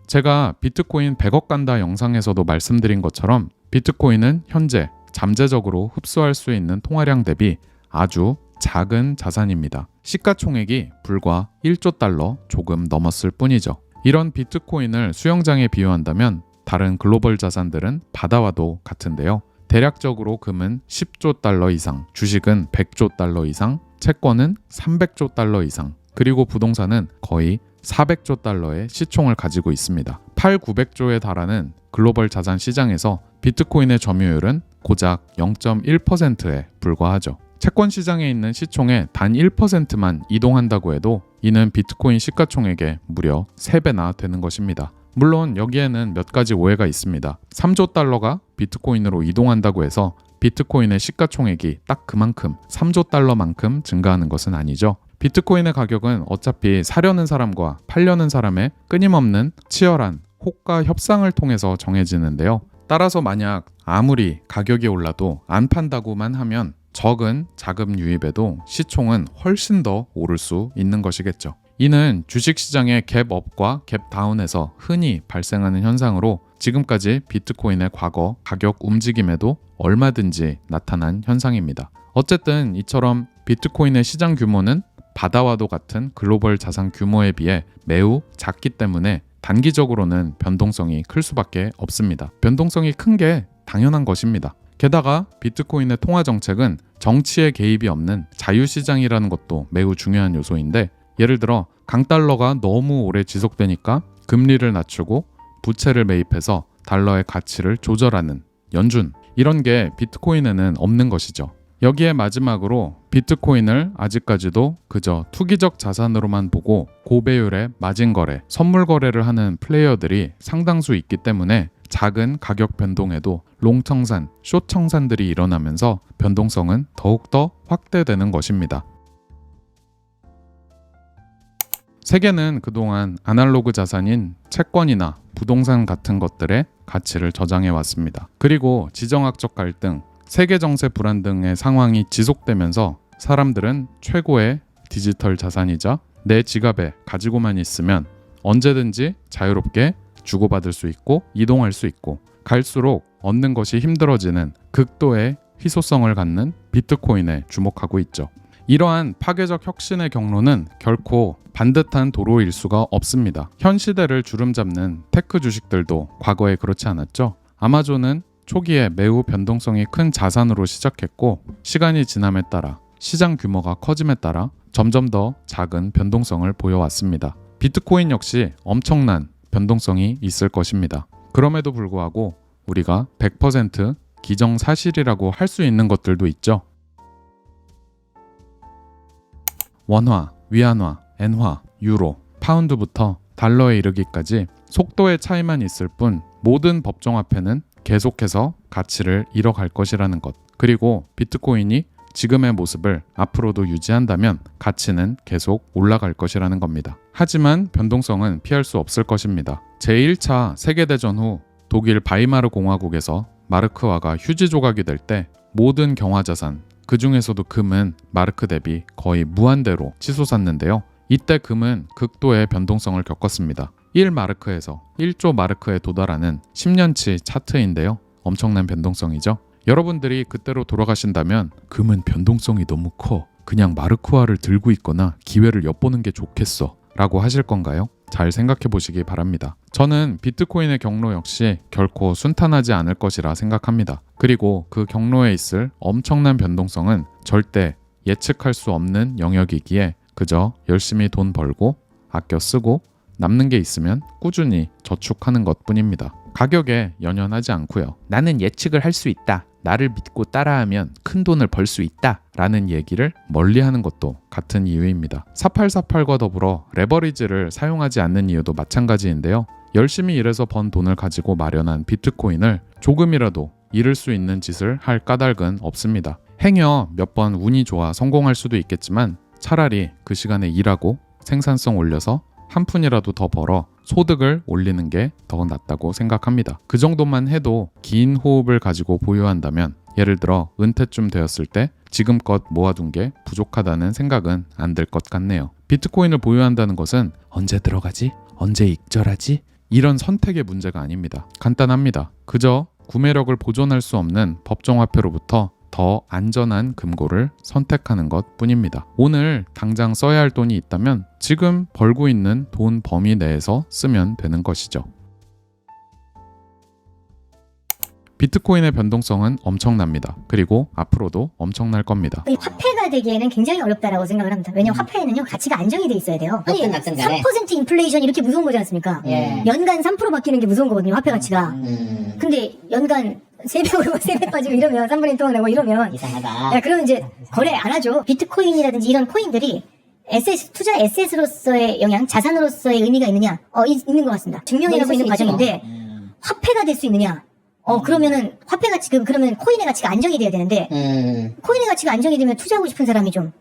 제가 비트코인 100억 간다 영상에서도 말씀드린 것처럼 비트코인은 현재 잠재적으로 흡수할 수 있는 통화량 대비 아주 작은 자산입니다. 시가총액이 불과 1조 달러 조금 넘었을 뿐이죠. 이런 비트코인을 수영장에 비유한다면 다른 글로벌 자산들은 바다와도 같은데요. 대략적으로 금은 10조 달러 이상, 주식은 100조 달러 이상, 채권은 300조 달러 이상, 그리고 부동산은 거의 400조 달러의 시총을 가지고 있습니다. 8,900조에 달하는 글로벌 자산 시장에서 비트코인의 점유율은 고작 0.1%에 불과하죠. 채권 시장에 있는 시총의 단 1%만 이동한다고 해도 이는 비트코인 시가총액의 무려 3배나 되는 것입니다. 물론 여기에는 몇 가지 오해가 있습니다. 3조 달러가 비트코인으로 이동한다고 해서 비트코인의 시가총액이 딱 그만큼 3조 달러만큼 증가하는 것은 아니죠. 비트코인의 가격은 어차피 사려는 사람과 팔려는 사람의 끊임없는 치열한 호가 협상을 통해서 정해지는데요. 따라서 만약 아무리 가격이 올라도 안 판다고만 하면 적은 자금 유입에도 시총은 훨씬 더 오를 수 있는 것이겠죠. 이는 주식시장의 갭업과 갭다운에서 흔히 발생하는 현상으로 지금까지 비트코인의 과거 가격 움직임에도 얼마든지 나타난 현상입니다. 어쨌든 이처럼 비트코인의 시장 규모는 바다와도 같은 글로벌 자산 규모에 비해 매우 작기 때문에 단기적으로는 변동성이 클 수밖에 없습니다. 변동성이 큰 게 당연한 것입니다. 게다가 비트코인의 통화 정책은 정치의 개입이 없는 자유시장이라는 것도 매우 중요한 요소인데, 예를 들어 강달러가 너무 오래 지속되니까 금리를 낮추고 부채를 매입해서 달러의 가치를 조절하는 연준, 이런 게 비트코인에는 없는 것이죠. 여기에 마지막으로 비트코인을 아직까지도 그저 투기적 자산으로만 보고 고배율의 마진 거래, 선물 거래를 하는 플레이어들이 상당수 있기 때문에 작은 가격 변동에도 롱청산, 숏청산들이 일어나면서 변동성은 더욱더 확대되는 것입니다. 세계는 그동안 아날로그 자산인 채권이나 부동산 같은 것들의 가치를 저장해 왔습니다. 그리고 지정학적 갈등, 세계 정세 불안 등의 상황이 지속되면서 사람들은 최고의 디지털 자산이자 내 지갑에 가지고만 있으면 언제든지 자유롭게 주고받을 수 있고 이동할 수 있고, 갈수록 얻는 것이 힘들어지는 극도의 희소성을 갖는 비트코인에 주목하고 있죠. 이러한 파괴적 혁신의 경로는 결코 반듯한 도로일 수가 없습니다. 현 시대를 주름잡는 테크 주식들도 과거에 그렇지 않았죠. 아마존은 초기에 매우 변동성이 큰 자산으로 시작했고, 시간이 지남에 따라 시장 규모가 커짐에 따라 점점 더 작은 변동성을 보여왔습니다. 비트코인 역시 엄청난 변동성이 있을 것입니다. 그럼에도 불구하고 우리가 100% 기정사실이라고 할 수 있는 것들도 있죠. 원화, 위안화, 엔화, 유로, 파운드부터 달러에 이르기까지 속도의 차이만 있을 뿐 모든 법정화폐는 계속해서 가치를 잃어갈 것이라는 것. 그리고 비트코인이 지금의 모습을 앞으로도 유지한다면 가치는 계속 올라갈 것이라는 겁니다. 하지만 변동성은 피할 수 없을 것입니다. 제1차 세계대전 후 독일 바이마르 공화국에서 마르크화가 휴지 조각이 될 때 모든 경화자산, 그 중에서도 금은 마르크 대비 거의 무한대로 치솟았는데요. 이때 금은 극도의 변동성을 겪었습니다. 1마르크에서 1조 마르크에 도달하는 10년치 차트인데요. 엄청난 변동성이죠. 여러분들이 그때로 돌아가신다면 금은 변동성이 너무 커. 그냥 마르크화를 들고 있거나 기회를 엿보는 게 좋겠어. 라고 하실 건가요? 잘 생각해 보시기 바랍니다. 저는 비트코인의 경로 역시 결코 순탄하지 않을 것이라 생각합니다. 그리고 그 경로에 있을 엄청난 변동성은 절대 예측할 수 없는 영역이기에 그저 열심히 돈 벌고 아껴 쓰고 남는 게 있으면 꾸준히 저축하는 것뿐입니다. 가격에 연연하지 않고요. 나는 예측을 할 수 있다. 나를 믿고 따라하면 큰 돈을 벌 수 있다. 라는 얘기를 멀리하는 것도 같은 이유입니다. 4848과 더불어 레버리지를 사용하지 않는 이유도 마찬가지인데요. 열심히 일해서 번 돈을 가지고 마련한 비트코인을 조금이라도 잃을 수 있는 짓을 할 까닭은 없습니다. 행여 몇 번 운이 좋아 성공할 수도 있겠지만 차라리 그 시간에 일하고 생산성 올려서 한 푼이라도 더 벌어 소득을 올리는 게 더 낫다고 생각합니다. 그 정도만 해도 긴 호흡을 가지고 보유한다면 예를 들어 은퇴쯤 되었을 때 지금껏 모아둔 게 부족하다는 생각은 안 들 것 같네요. 비트코인을 보유한다는 것은 언제 들어가지? 언제 익절하지? 이런 선택의 문제가 아닙니다. 간단합니다. 그저 구매력을 보존할 수 없는 법정화폐로부터 더 안전한 금고를 선택하는 것 뿐입니다. 오늘 당장 써야 할 돈이 있다면 지금 벌고 있는 돈 범위 내에서 쓰면 되는 것이죠. 비트코인의 변동성은 엄청납니다. 그리고 앞으로도 엄청날 겁니다. 이 화폐가 되기에는 굉장히 어렵다라고 생각을 합니다. 왜냐하면 화폐에는요 가치가 안정이 돼 있어야 돼요. 아니 높든 낮든 간에. 3% 인플레이션 이렇게 무서운 거지 않습니까? 예. 연간 3% 바뀌는 게 무서운 거거든요. 화폐 가치가. 근데 연간 3배 오르고 3배 빠지고 이러면 3분의 1 동안 하고 이러면 이상하다. 야, 그러면 이제 거래 안 하죠. 비트코인이라든지 이런 코인들이 투자 에셋으로서의 영향, 자산으로서의 의미가 있느냐? 있는 것 같습니다. 증명해가고 있는 과정인데 화폐가 될 수 있느냐? 그러면은 화폐 가치 그러면 코인의 가치가 안정이 돼야 되는데 코인의 가치가 안정이 되면 투자하고 싶은 사람이 좀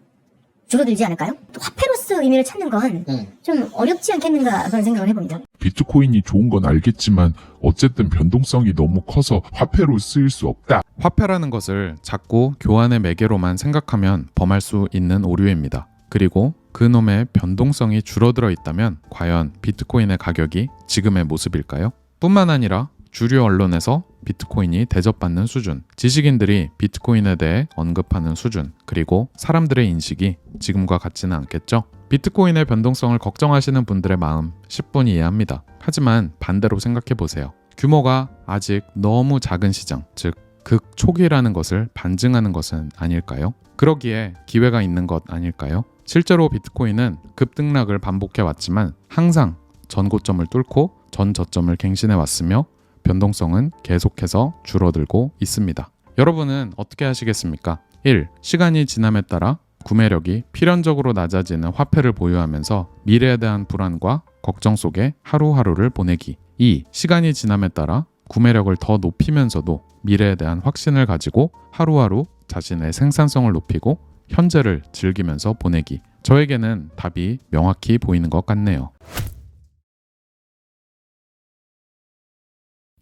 줄어들지 않을까요? 또 화폐로서 의미를 찾는 건 좀 어렵지 않겠는가 그런 생각을 해봅니다. 비트코인이 좋은 건 알겠지만 어쨌든 변동성이 너무 커서 화폐로 쓰일 수 없다. 화폐라는 것을 자꾸 교환의 매개로만 생각하면 범할 수 있는 오류입니다. 그리고 그놈의 변동성이 줄어들어 있다면 과연 비트코인의 가격이 지금의 모습일까요? 뿐만 아니라 주류 언론에서 비트코인이 대접받는 수준, 지식인들이 비트코인에 대해 언급하는 수준, 그리고 사람들의 인식이 지금과 같지는 않겠죠? 비트코인의 변동성을 걱정하시는 분들의 마음 10분이 이해합니다. 하지만 반대로 생각해 보세요. 규모가 아직 너무 작은 시장, 즉 극초기라는 것을 반증하는 것은 아닐까요? 그러기에 기회가 있는 것 아닐까요? 실제로 비트코인은 급등락을 반복해 왔지만 항상 전고점을 뚫고 전 저점을 갱신해 왔으며 변동성은 계속해서 줄어들고 있습니다. 여러분은 어떻게 하시겠습니까? 1. 시간이 지남에 따라 구매력이 필연적으로 낮아지는 화폐를 보유하면서 미래에 대한 불안과 걱정 속에 하루하루를 보내기. 2. 시간이 지남에 따라 구매력을 더 높이면서도 미래에 대한 확신을 가지고 하루하루 자신의 생산성을 높이고 현재를 즐기면서 보내기. 저에게는 답이 명확히 보이는 것 같네요.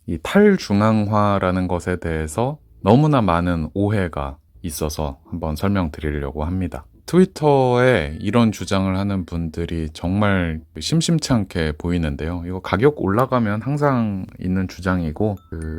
이 탈중앙화라는 것에 대해서 너무나 많은 오해가 있어서 한번 설명드리려고 합니다. 트위터에 이런 주장을 하는 분들이 정말 심심치 않게 보이는데요. 이거 가격 올라가면 항상 있는 주장이고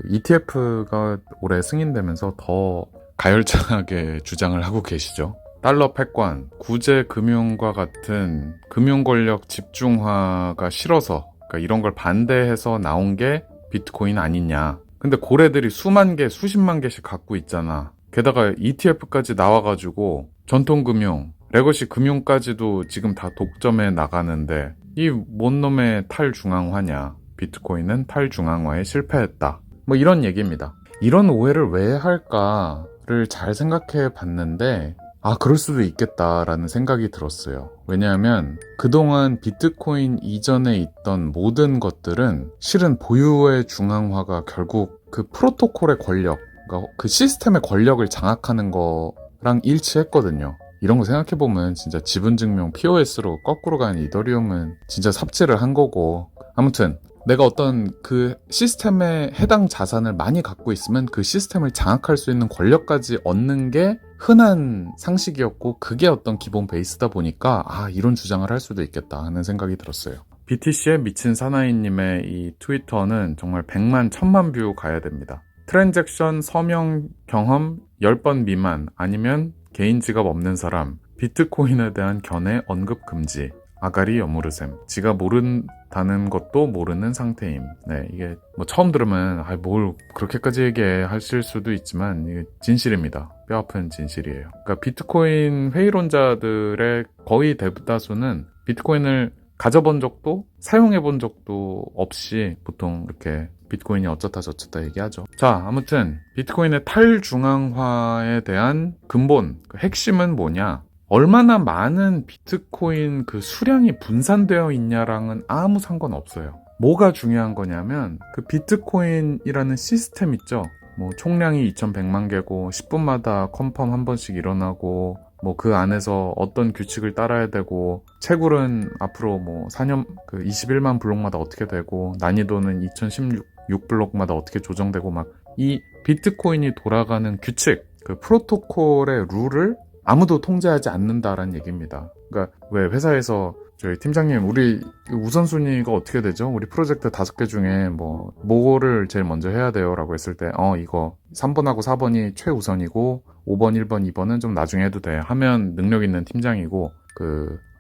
ETF가 올해 승인되면서 더 가열차게 주장을 하고 계시죠. 달러 패권, 구제 금융과 같은 금융 권력 집중화가 싫어서 그러니까 이런 걸 반대해서 나온 게 비트코인 아니냐. 근데 고래들이 수만 개, 수십만 개씩 갖고 있잖아. 게다가 ETF까지 나와가지고 전통금융, 레거시 금융까지도 지금 다 독점해 나가는데 이 뭔 놈의 탈중앙화냐. 비트코인은 탈중앙화에 실패했다. 뭐 이런 얘기입니다. 이런 오해를 왜 할까를 잘 생각해 봤는데 그럴 수도 있겠다라는 생각이 들었어요. 왜냐하면 그동안 비트코인 이전에 있던 모든 것들은 실은 보유의 중앙화가 결국 그 프로토콜의 권력, 그러니까 그 시스템의 권력을 장악하는 거랑 일치했거든요. 이런 거 생각해보면 진짜 지분증명 POS로 거꾸로 간 이더리움은 진짜 삽질을 한 거고, 아무튼 내가 어떤 그 시스템에 해당 자산을 많이 갖고 있으면 그 시스템을 장악할 수 있는 권력까지 얻는 게 흔한 상식이었고, 그게 어떤 기본 베이스다 보니까 이런 주장을 할 수도 있겠다 하는 생각이 들었어요. BTC의 미친 사나이님의 이 트위터는 정말 100만 1000만 뷰 가야 됩니다. 트랜잭션 서명 경험 10번 미만 아니면 개인 지갑 없는 사람, 비트코인에 대한 견해 언급 금지, 아가리 여무르셈, 지가 모른다는 것도 모르는 상태임. 네, 이게 뭐 처음 들으면 뭘 그렇게까지 얘기해 하실 수도 있지만 이게 진실입니다. 뼈아픈 진실이에요. 그러니까 비트코인 회의론자들의 거의 대다수는 비트코인을 가져본 적도 사용해본 적도 없이 보통 이렇게 비트코인이 어쩌다 저쩌다 얘기하죠. 자, 아무튼 비트코인의 탈중앙화에 대한 근본, 그 핵심은 뭐냐? 얼마나 많은 비트코인 그 수량이 분산되어 있냐랑은 아무 상관없어요. 뭐가 중요한 거냐면 그 비트코인이라는 시스템 있죠. 뭐 총량이 2100만 개고 10분마다 컨펌 한 번씩 일어나고 뭐 그 안에서 어떤 규칙을 따라야 되고, 채굴은 앞으로 뭐 4년 그 21만 블록마다 어떻게 되고, 난이도는 2016 블록마다 어떻게 조정되고, 막 이 비트코인이 돌아가는 규칙, 그 프로토콜의 룰을 아무도 통제하지 않는다라는 얘기입니다. 그러니까 왜 회사에서 저희 팀장님, 우리 우선순위가 어떻게 되죠? 우리 프로젝트 5개 중에 뭐를 제일 먼저 해야 돼요? 라고 했을 때, 이거 3번하고 4번이 최우선이고, 5번, 1번, 2번은 좀 나중에 해도 돼. 하면 능력 있는 팀장이고,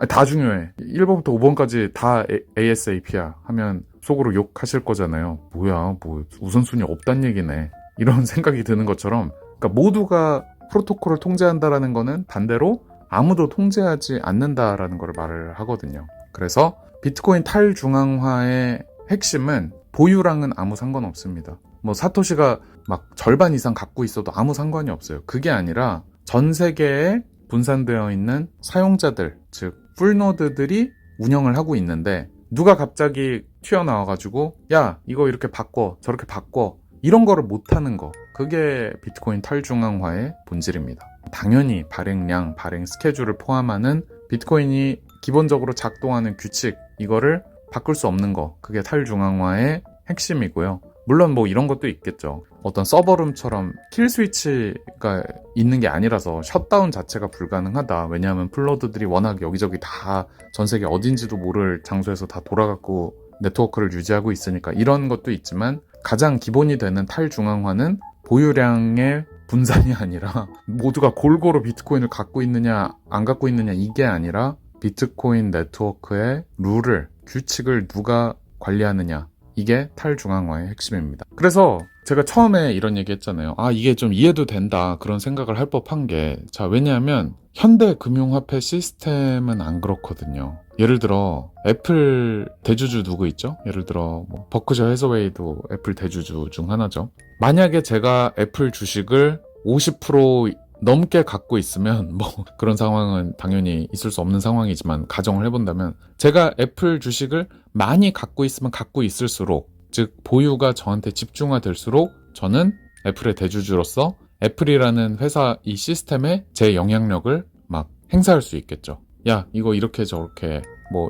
다 중요해. 1번부터 5번까지 다 ASAP야. 하면 속으로 욕하실 거잖아요. 뭐야, 우선순위 없단 얘기네. 이런 생각이 드는 것처럼, 그러니까 모두가 프로토콜을 통제한다라는 거는 반대로 아무도 통제하지 않는다라는 걸 말을 하거든요. 그래서 비트코인 탈중앙화의 핵심은 보유랑은 아무 상관없습니다. 뭐 사토시가 막 절반 이상 갖고 있어도 아무 상관이 없어요. 그게 아니라 전 세계에 분산되어 있는 사용자들, 즉 풀노드들이 운영을 하고 있는데, 누가 갑자기 튀어나와가지고 야, 이거 이렇게 바꿔, 저렇게 바꿔, 이런 거를 못하는 거, 그게 비트코인 탈중앙화의 본질입니다. 당연히 발행량, 발행 스케줄을 포함하는 비트코인이 기본적으로 작동하는 규칙, 이거를 바꿀 수 없는 거, 그게 탈중앙화의 핵심이고요. 물론 뭐 이런 것도 있겠죠. 어떤 서버룸처럼 킬 스위치가 있는 게 아니라서 셧다운 자체가 불가능하다. 왜냐하면 플로드들이 워낙 여기저기 다 전 세계 어딘지도 모를 장소에서 다 돌아가고 네트워크를 유지하고 있으니까 이런 것도 있지만, 가장 기본이 되는 탈중앙화는 보유량의 분산이 아니라 모두가 골고루 비트코인을 갖고 있느냐 안 갖고 있느냐, 이게 아니라 비트코인 네트워크의 룰을, 규칙을 누가 관리하느냐, 이게 탈중앙화의 핵심입니다. 그래서 제가 처음에 이런 얘기 했잖아요. 이게 좀 이해도 된다, 그런 생각을 할 법한 게, 왜냐하면 현대 금융화폐 시스템은 안 그렇거든요. 예를 들어 애플 대주주 누구 있죠? 예를 들어 버크셔 해서웨이도 애플 대주주 중 하나죠. 만약에 제가 애플 주식을 50% 넘게 갖고 있으면, 그런 상황은 당연히 있을 수 없는 상황이지만 가정을 해본다면, 제가 애플 주식을 많이 갖고 있으면 갖고 있을수록, 즉 보유가 저한테 집중화될수록 저는 애플의 대주주로서 애플이라는 회사 이 시스템에 제 영향력을 막 행사할 수 있겠죠. 야, 이거 이렇게 저렇게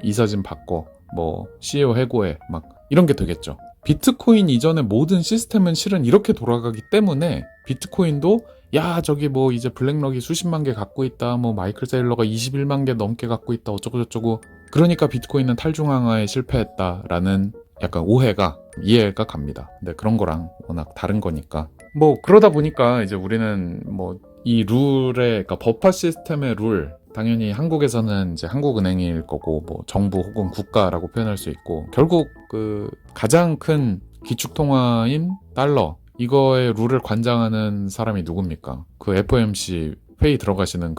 이사진 바꿔, CEO 해고해, 막 이런 게 되겠죠. 비트코인 이전의 모든 시스템은 실은 이렇게 돌아가기 때문에, 비트코인도 야, 저기 이제 블랙럭이 수십만 개 갖고 있다, 마이클 세일러가 21만 개 넘게 갖고 있다, 어쩌고저쩌고, 그러니까 비트코인은 탈중앙화에 실패했다라는 약간 오해가, 이해가 갑니다. 근데 그런 거랑 워낙 다른 거니까. 그러다 보니까 이제 우리는 이 룰의, 그러니까 법화 시스템의 룰, 당연히 한국에서는 이제 한국은행일 거고, 정부 혹은 국가라고 표현할 수 있고, 결국 그 가장 큰 기축통화인 달러, 이거의 룰을 관장하는 사람이 누굽니까? 그 FOMC 회의 들어가시는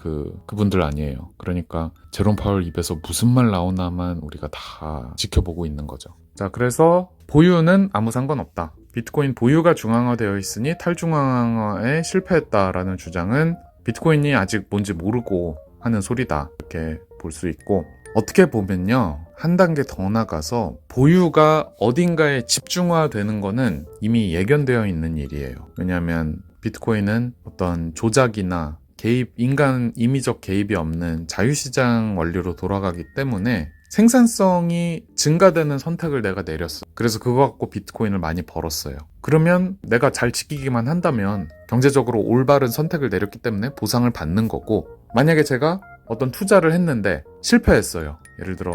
그분들 아니에요. 그러니까 제롬 파월 입에서 무슨 말 나오나만 우리가 다 지켜보고 있는 거죠. 자, 그래서 보유는 아무 상관없다. 비트코인 보유가 중앙화되어 있으니 탈중앙화에 실패했다라는 주장은 비트코인이 아직 뭔지 모르고 하는 소리다 이렇게 볼 수 있고, 어떻게 보면요, 한 단계 더 나가서 보유가 어딘가에 집중화되는 거는 이미 예견되어 있는 일이에요. 왜냐하면 비트코인은 어떤 조작이나 개입, 인간 임의적 개입이 없는 자유시장 원리로 돌아가기 때문에 생산성이 증가되는 선택을 내가 내렸어. 그래서 그거 갖고 비트코인을 많이 벌었어요. 그러면 내가 잘 지키기만 한다면 경제적으로 올바른 선택을 내렸기 때문에 보상을 받는 거고, 만약에 제가 어떤 투자를 했는데 실패했어요. 예를 들어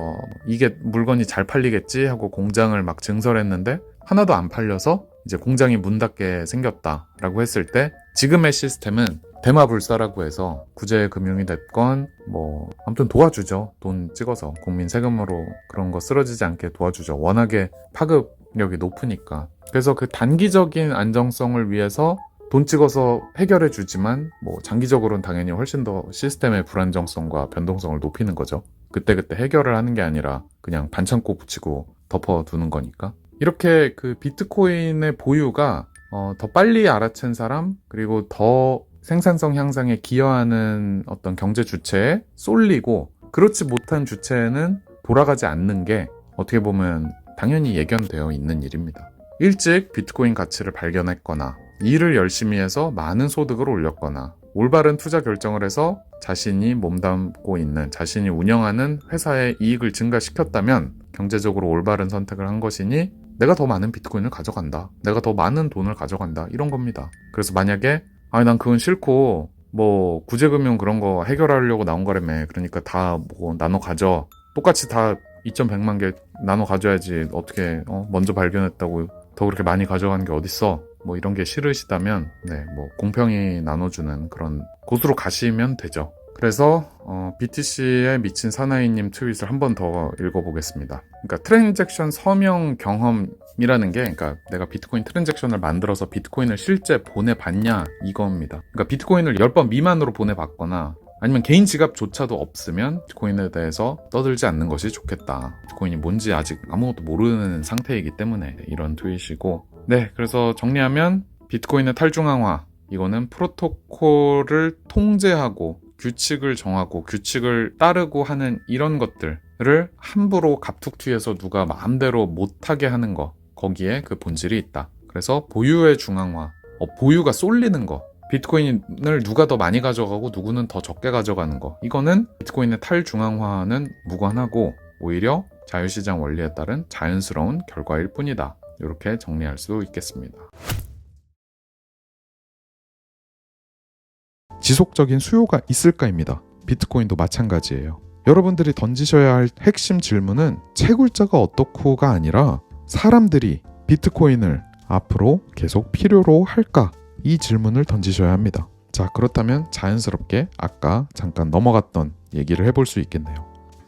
이게 물건이 잘 팔리겠지 하고 공장을 막 증설했는데 하나도 안 팔려서 이제 공장이 문 닫게 생겼다라고 했을 때, 지금의 시스템은 대마불사라고 해서 구제금융이 됐건 뭐 아무튼 도와주죠. 돈 찍어서 국민 세금으로 그런 거 쓰러지지 않게 도와주죠. 워낙에 파급력이 높으니까. 그래서 그 단기적인 안정성을 위해서 돈 찍어서 해결해 주지만 뭐 장기적으로는 당연히 훨씬 더 시스템의 불안정성과 변동성을 높이는 거죠. 그때그때 해결을 하는 게 아니라 그냥 반창고 붙이고 덮어두는 거니까. 이렇게 그 비트코인의 보유가 더 빨리 알아챈 사람, 그리고 더 생산성 향상에 기여하는 어떤 경제 주체에 쏠리고, 그렇지 못한 주체에는 돌아가지 않는 게 어떻게 보면 당연히 예견되어 있는 일입니다. 일찍 비트코인 가치를 발견했거나, 일을 열심히 해서 많은 소득을 올렸거나, 올바른 투자 결정을 해서 자신이 몸담고 있는, 자신이 운영하는 회사의 이익을 증가시켰다면 경제적으로 올바른 선택을 한 것이니 내가 더 많은 비트코인을 가져간다, 내가 더 많은 돈을 가져간다, 이런 겁니다. 그래서 만약에 난 그건 싫고 뭐 구제금융 그런 거 해결하려고 나온 거라며, 그러니까 다 뭐 나눠 가져, 똑같이 다 2,100만 개 나눠 가져야지, 어떻게 먼저 발견했다고 더 그렇게 많이 가져가는 게 어딨어, 뭐 이런 게 싫으시다면 뭐 공평히 나눠주는 그런 곳으로 가시면 되죠. 그래서 BTC에 미친 사나이님 트윗을 한 번 더 읽어보겠습니다. 그러니까 트랜잭션 서명 경험이라는 게, 그러니까 내가 비트코인 트랜잭션을 만들어서 비트코인을 실제 보내봤냐 이겁니다. 그러니까 비트코인을 10번 미만으로 보내봤거나 아니면 개인 지갑조차도 없으면 비트코인에 대해서 떠들지 않는 것이 좋겠다. 비트코인이 뭔지 아직 아무것도 모르는 상태이기 때문에 이런 트윗이고, 그래서 정리하면 비트코인의 탈중앙화, 이거는 프로토콜을 통제하고 규칙을 정하고 규칙을 따르고 하는 이런 것들을 함부로 갑툭튀해서 누가 마음대로 못하게 하는 거, 거기에 그 본질이 있다. 그래서 보유의 중앙화, 보유가 쏠리는 거, 비트코인을 누가 더 많이 가져가고 누구는 더 적게 가져가는 거, 이거는 비트코인의 탈중앙화는 무관하고 오히려 자유시장 원리에 따른 자연스러운 결과일 뿐이다. 이렇게 정리할 수 있겠습니다. 지속적인 수요가 있을까입니다. 비트코인도 마찬가지예요. 여러분들이 던지셔야 할 핵심 질문은 채굴자가 어떻고가 아니라 사람들이 비트코인을 앞으로 계속 필요로 할까? 이 질문을 던지셔야 합니다. 자, 그렇다면 자연스럽게 아까 잠깐 넘어갔던 얘기를 해볼 수 있겠네요.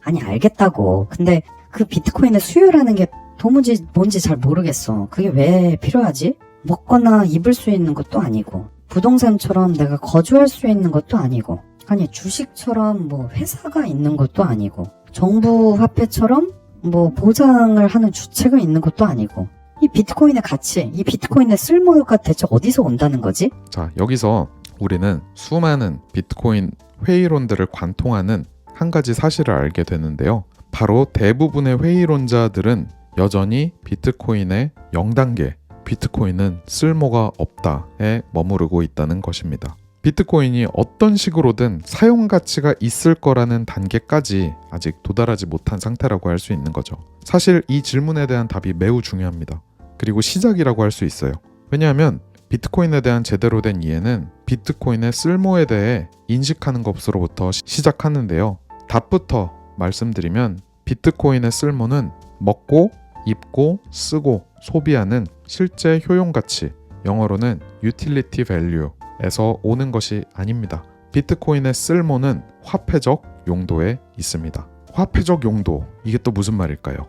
아니 알겠다고. 근데 그 비트코인의 수요라는 게 도무지 뭔지 잘 모르겠어. 그게 왜 필요하지? 먹거나 입을 수 있는 것도 아니고, 부동산처럼 내가 거주할 수 있는 것도 아니고, 아니 주식처럼 뭐 회사가 있는 것도 아니고, 정부 화폐처럼 뭐 보장을 하는 주체가 있는 것도 아니고, 이 비트코인의 가치, 이 비트코인의 쓸모가 대체 어디서 온다는 거지? 자, 여기서 우리는 수많은 비트코인 회의론들을 관통하는 한 가지 사실을 알게 되는데요. 바로 대부분의 회의론자들은 여전히 비트코인의 0단계, 비트코인은 쓸모가 없다에 머무르고 있다는 것입니다. 비트코인이 어떤 식으로든 사용 가치가 있을 거라는 단계까지 아직 도달하지 못한 상태라고 할 수 있는 거죠. 사실 이 질문에 대한 답이 매우 중요합니다. 그리고 시작이라고 할 수 있어요. 왜냐하면 비트코인에 대한 제대로 된 이해는 비트코인의 쓸모에 대해 인식하는 것으로부터 시작하는데요. 답부터 말씀드리면 비트코인의 쓸모는 먹고, 입고, 쓰고, 소비하는 실제 효용 가치, 영어로는 utility value에서 오는 것이 아닙니다. 비트코인의 쓸모는 화폐적 용도에 있습니다. 화폐적 용도, 이게 또 무슨 말일까요?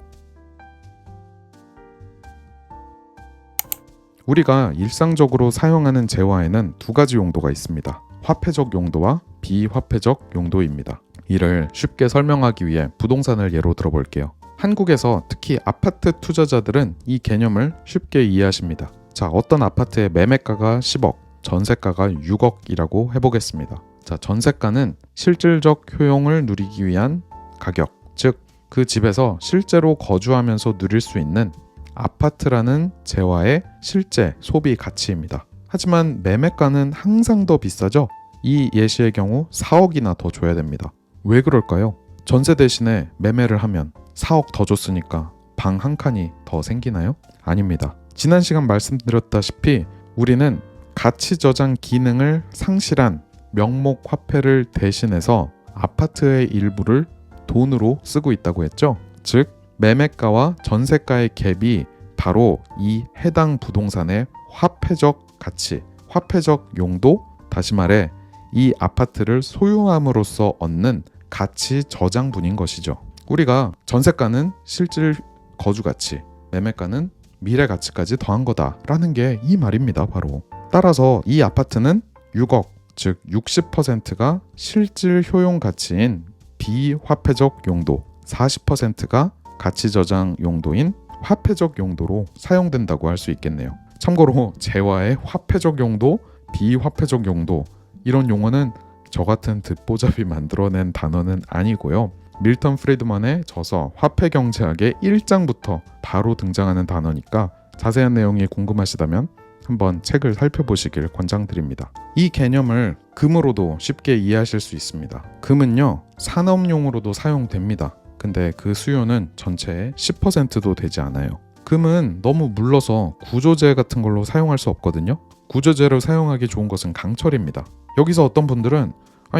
우리가 일상적으로 사용하는 재화에는 두 가지 용도가 있습니다. 화폐적 용도와 비화폐적 용도입니다. 이를 쉽게 설명하기 위해 부동산을 예로 들어볼게요. 한국에서 특히 아파트 투자자들은 이 개념을 쉽게 이해하십니다. 자, 어떤 아파트의 매매가가 10억, 전세가가 6억이라고 해보겠습니다. 자, 전세가는 실질적 효용을 누리기 위한 가격, 즉 그 집에서 실제로 거주하면서 누릴 수 있는 아파트라는 재화의 실제 소비 가치입니다. 하지만 매매가는 항상 더 비싸죠. 이 예시의 경우 4억이나 더 줘야 됩니다. 왜 그럴까요? 전세 대신에 매매를 하면 4억 더 줬으니까 방 한 칸이 더 생기나요? 아닙니다. 지난 시간 말씀드렸다시피 우리는 가치 저장 기능을 상실한 명목 화폐를 대신해서 아파트의 일부를 돈으로 쓰고 있다고 했죠. 즉 매매가와 전세가의 갭이 바로 이 해당 부동산의 화폐적 가치, 화폐적 용도, 다시 말해 이 아파트를 소유함으로써 얻는 가치 저장분인 것이죠. 우리가 전세가는 실질 거주 가치, 매매가는 미래 가치까지 더한 거다라는 게 이 말입니다. 바로. 따라서 이 아파트는 6억, 즉 60%가 실질 효용 가치인 비화폐적 용도, 40%가 가치 저장 용도인 화폐적 용도로 사용된다고 할 수 있겠네요. 참고로 재화의 화폐적 용도, 비화폐적 용도 이런 용어는 저 같은 듣보잡이 만들어낸 단어는 아니고요. 밀턴 프리드만의 저서 화폐경제학의 1장부터 바로 등장하는 단어니까 자세한 내용이 궁금하시다면 한번 책을 살펴보시길 권장드립니다. 이 개념을 금으로도 쉽게 이해하실 수 있습니다. 금은요, 산업용으로도 사용됩니다. 근데 그 수요는 전체의 10%도 되지 않아요. 금은 너무 물러서 구조재 같은 걸로 사용할 수 없거든요. 구조재로 사용하기 좋은 것은 강철입니다. 여기서 어떤 분들은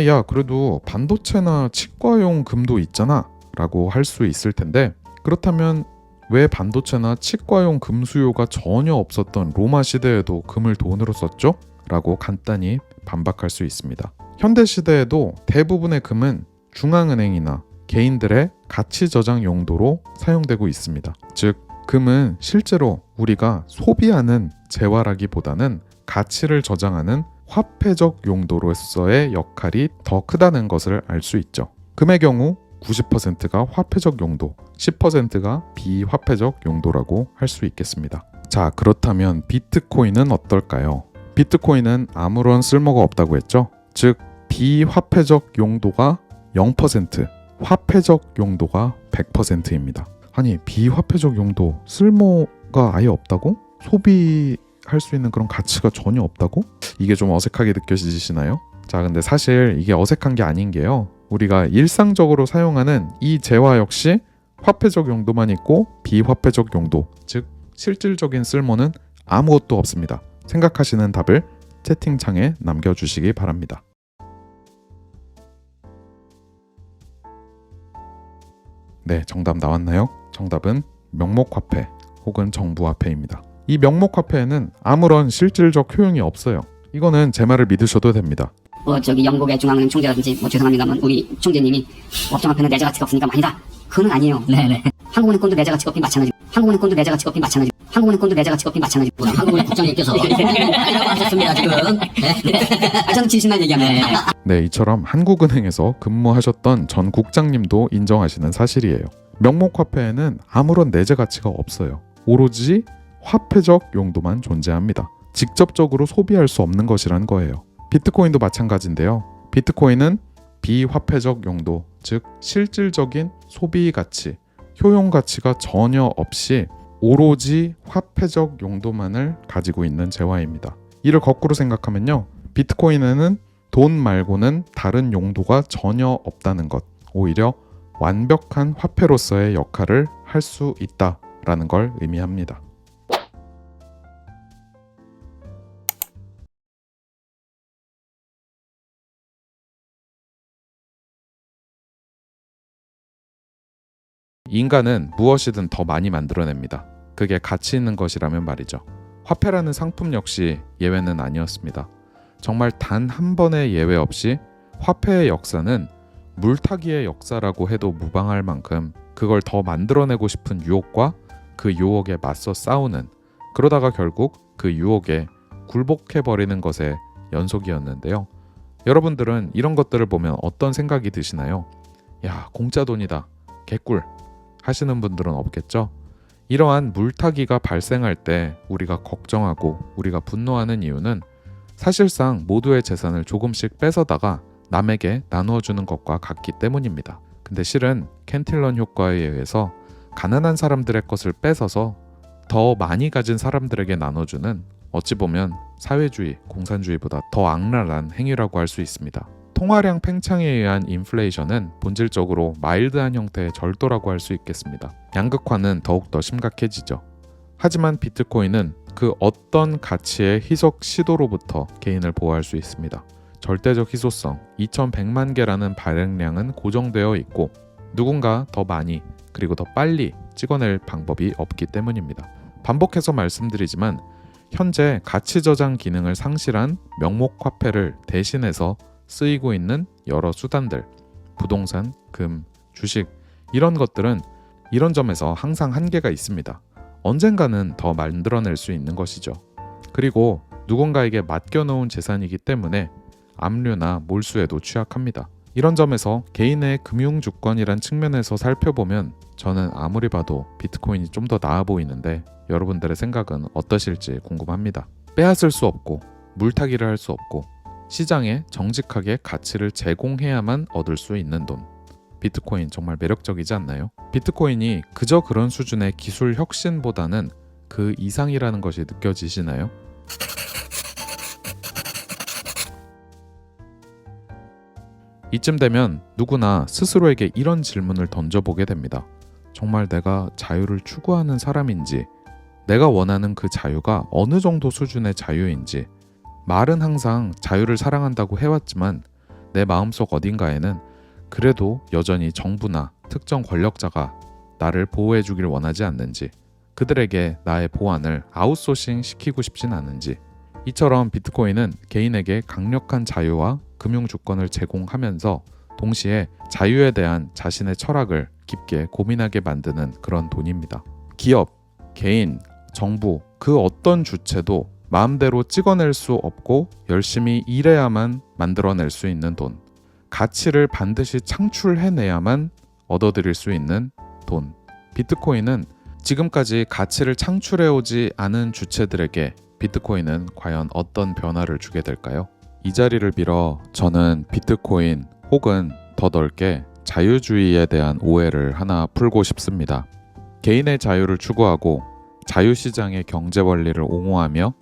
야, 그래도 반도체나 치과용 금도 있잖아 라고 할 수 있을 텐데, 그렇다면 왜 반도체나 치과용 금 수요가 전혀 없었던 로마 시대에도 금을 돈으로 썼죠? 라고 간단히 반박할 수 있습니다. 현대 시대에도 대부분의 금은 중앙은행이나 개인들의 가치 저장 용도로 사용되고 있습니다. 즉, 금은 실제로 우리가 소비하는 재화라기보다는 가치를 저장하는 화폐적 용도로서의 역할이 더 크다는 것을 알 수 있죠. 금의 경우 90%가 화폐적 용도, 10%가 비화폐적 용도라고 할 수 있겠습니다. 자, 그렇다면 비트코인은 어떨까요? 비트코인은 아무런 쓸모가 없다고 했죠. 즉, 비화폐적 용도가 0%, 화폐적 용도가 100%입니다. 아니, 비화폐적 용도 쓸모가 아예 없다고? 소비할 수 있는 그런 가치가 전혀 없다고? 이게 좀 어색하게 느껴지시나요? 자, 근데 사실 이게 어색한 게 아닌 게요. 우리가 일상적으로 사용하는 이 재화 역시 화폐적 용도만 있고 비화폐적 용도, 즉 실질적인 쓸모는 아무것도 없습니다. 생각하시는 답을 채팅창에 남겨주시기 바랍니다. 네, 정답 나왔나요? 정답은 명목화폐 혹은 정부화폐입니다. 이 명목화폐에는 아무런 실질적 효용이 없어요. 이거는 제 말을 믿으셔도 됩니다. 영국의 중앙은행 총재라든지 죄송합니다만 우리 총재님이 법정화폐는 내재 가치가 없으니까 아니다. 그거는 아니에요. 네네. 한국은행권도 내재 가치가 없긴 마찬가지. 한국은행권도 내재 가치가 없긴 마찬가지. 한국은행권도 내재 가치가 없긴 마찬가지. 한국은행 국장님께서 아니라고 하셨습니다 지금. 저는 진실만 얘기합니다. 네, 이처럼 한국은행에서 근무하셨던 전 국장님도 인정하시는 사실이에요. 명목화폐에는 아무런 내재 가치가 없어요. 오로지 화폐적 용도만 존재합니다. 직접적으로 소비할 수 없는 것이란 거예요. 비트코인도 마찬가지인데요. 비트코인은 비화폐적 용도, 즉 실질적인 소비 가치, 효용 가치가 전혀 없이 오로지 화폐적 용도만을 가지고 있는 재화입니다. 이를 거꾸로 생각하면요, 비트코인에는 돈 말고는 다른 용도가 전혀 없다는 것, 오히려 완벽한 화폐로서의 역할을 할 수 있다라는 걸 의미합니다. 인간은 무엇이든 더 많이 만들어냅니다. 그게 가치 있는 것이라면 말이죠. 화폐라는 상품 역시 예외는 아니었습니다. 정말 단 한 번의 예외 없이 화폐의 역사는 물타기의 역사라고 해도 무방할 만큼 그걸 더 만들어내고 싶은 유혹과 그 유혹에 맞서 싸우는, 그러다가 결국 그 유혹에 굴복해버리는 것의 연속이었는데요. 여러분들은 이런 것들을 보면 어떤 생각이 드시나요? 야, 공짜 돈이다, 개꿀 하시는 분들은 없겠죠? 이러한 물타기가 발생할 때 우리가 걱정하고 우리가 분노하는 이유는 사실상 모두의 재산을 조금씩 뺏어다가 남에게 나누어 주는 것과 같기 때문입니다. 근데 실은 캔틸런 효과에 의해서 가난한 사람들의 것을 뺏어서 더 많이 가진 사람들에게 나눠주는 어찌 보면 사회주의, 공산주의보다 더 악랄한 행위라고 할 수 있습니다. 통화량 팽창에 의한 인플레이션은 본질적으로 마일드한 형태의 절도라고 할 수 있겠습니다. 양극화는 더욱더 심각해지죠. 하지만 비트코인은 그 어떤 가치의 희석 시도로부터 개인을 보호할 수 있습니다. 절대적 희소성 2100만 개라는 발행량은 고정되어 있고 누군가 더 많이 그리고 더 빨리 찍어낼 방법이 없기 때문입니다. 반복해서 말씀드리지만 현재 가치 저장 기능을 상실한 명목 화폐를 대신해서 쓰이고 있는 여러 수단들, 부동산, 금, 주식 이런 것들은 이런 점에서 항상 한계가 있습니다. 언젠가는 더 만들어낼 수 있는 것이죠. 그리고 누군가에게 맡겨놓은 재산이기 때문에 압류나 몰수에도 취약합니다. 이런 점에서 개인의 금융주권이란 측면에서 살펴보면 저는 아무리 봐도 비트코인이 좀 더 나아 보이는데 여러분들의 생각은 어떠실지 궁금합니다. 빼앗을 수 없고 물타기를 할 수 없고 시장에 정직하게 가치를 제공해야만 얻을 수 있는 돈. 비트코인 정말 매력적이지 않나요? 비트코인이 그저 그런 수준의 기술 혁신보다는 그 이상이라는 것이 느껴지시나요? 이쯤 되면 누구나 스스로에게 이런 질문을 던져보게 됩니다. 정말 내가 자유를 추구하는 사람인지, 내가 원하는 그 자유가 어느 정도 수준의 자유인지, 말은 항상 자유를 사랑한다고 해왔지만 내 마음속 어딘가에는 그래도 여전히 정부나 특정 권력자가 나를 보호해주길 원하지 않는지, 그들에게 나의 보안을 아웃소싱 시키고 싶진 않은지, 이처럼 비트코인은 개인에게 강력한 자유와 금융주권을 제공하면서 동시에 자유에 대한 자신의 철학을 깊게 고민하게 만드는 그런 돈입니다. 기업, 개인, 정부 그 어떤 주체도 마음대로 찍어낼 수 없고 열심히 일해야만 만들어낼 수 있는 돈. 가치를 반드시 창출해내야만 얻어들일 수 있는 돈. 비트코인은 지금까지 가치를 창출해오지 않은 주체들에게 비트코인은 과연 어떤 변화를 주게 될까요? 이 자리를 빌어 저는 비트코인 혹은 더 넓게 자유주의에 대한 오해를 하나 풀고 싶습니다. 개인의 자유를 추구하고 자유시장의 경제 원리를 옹호하며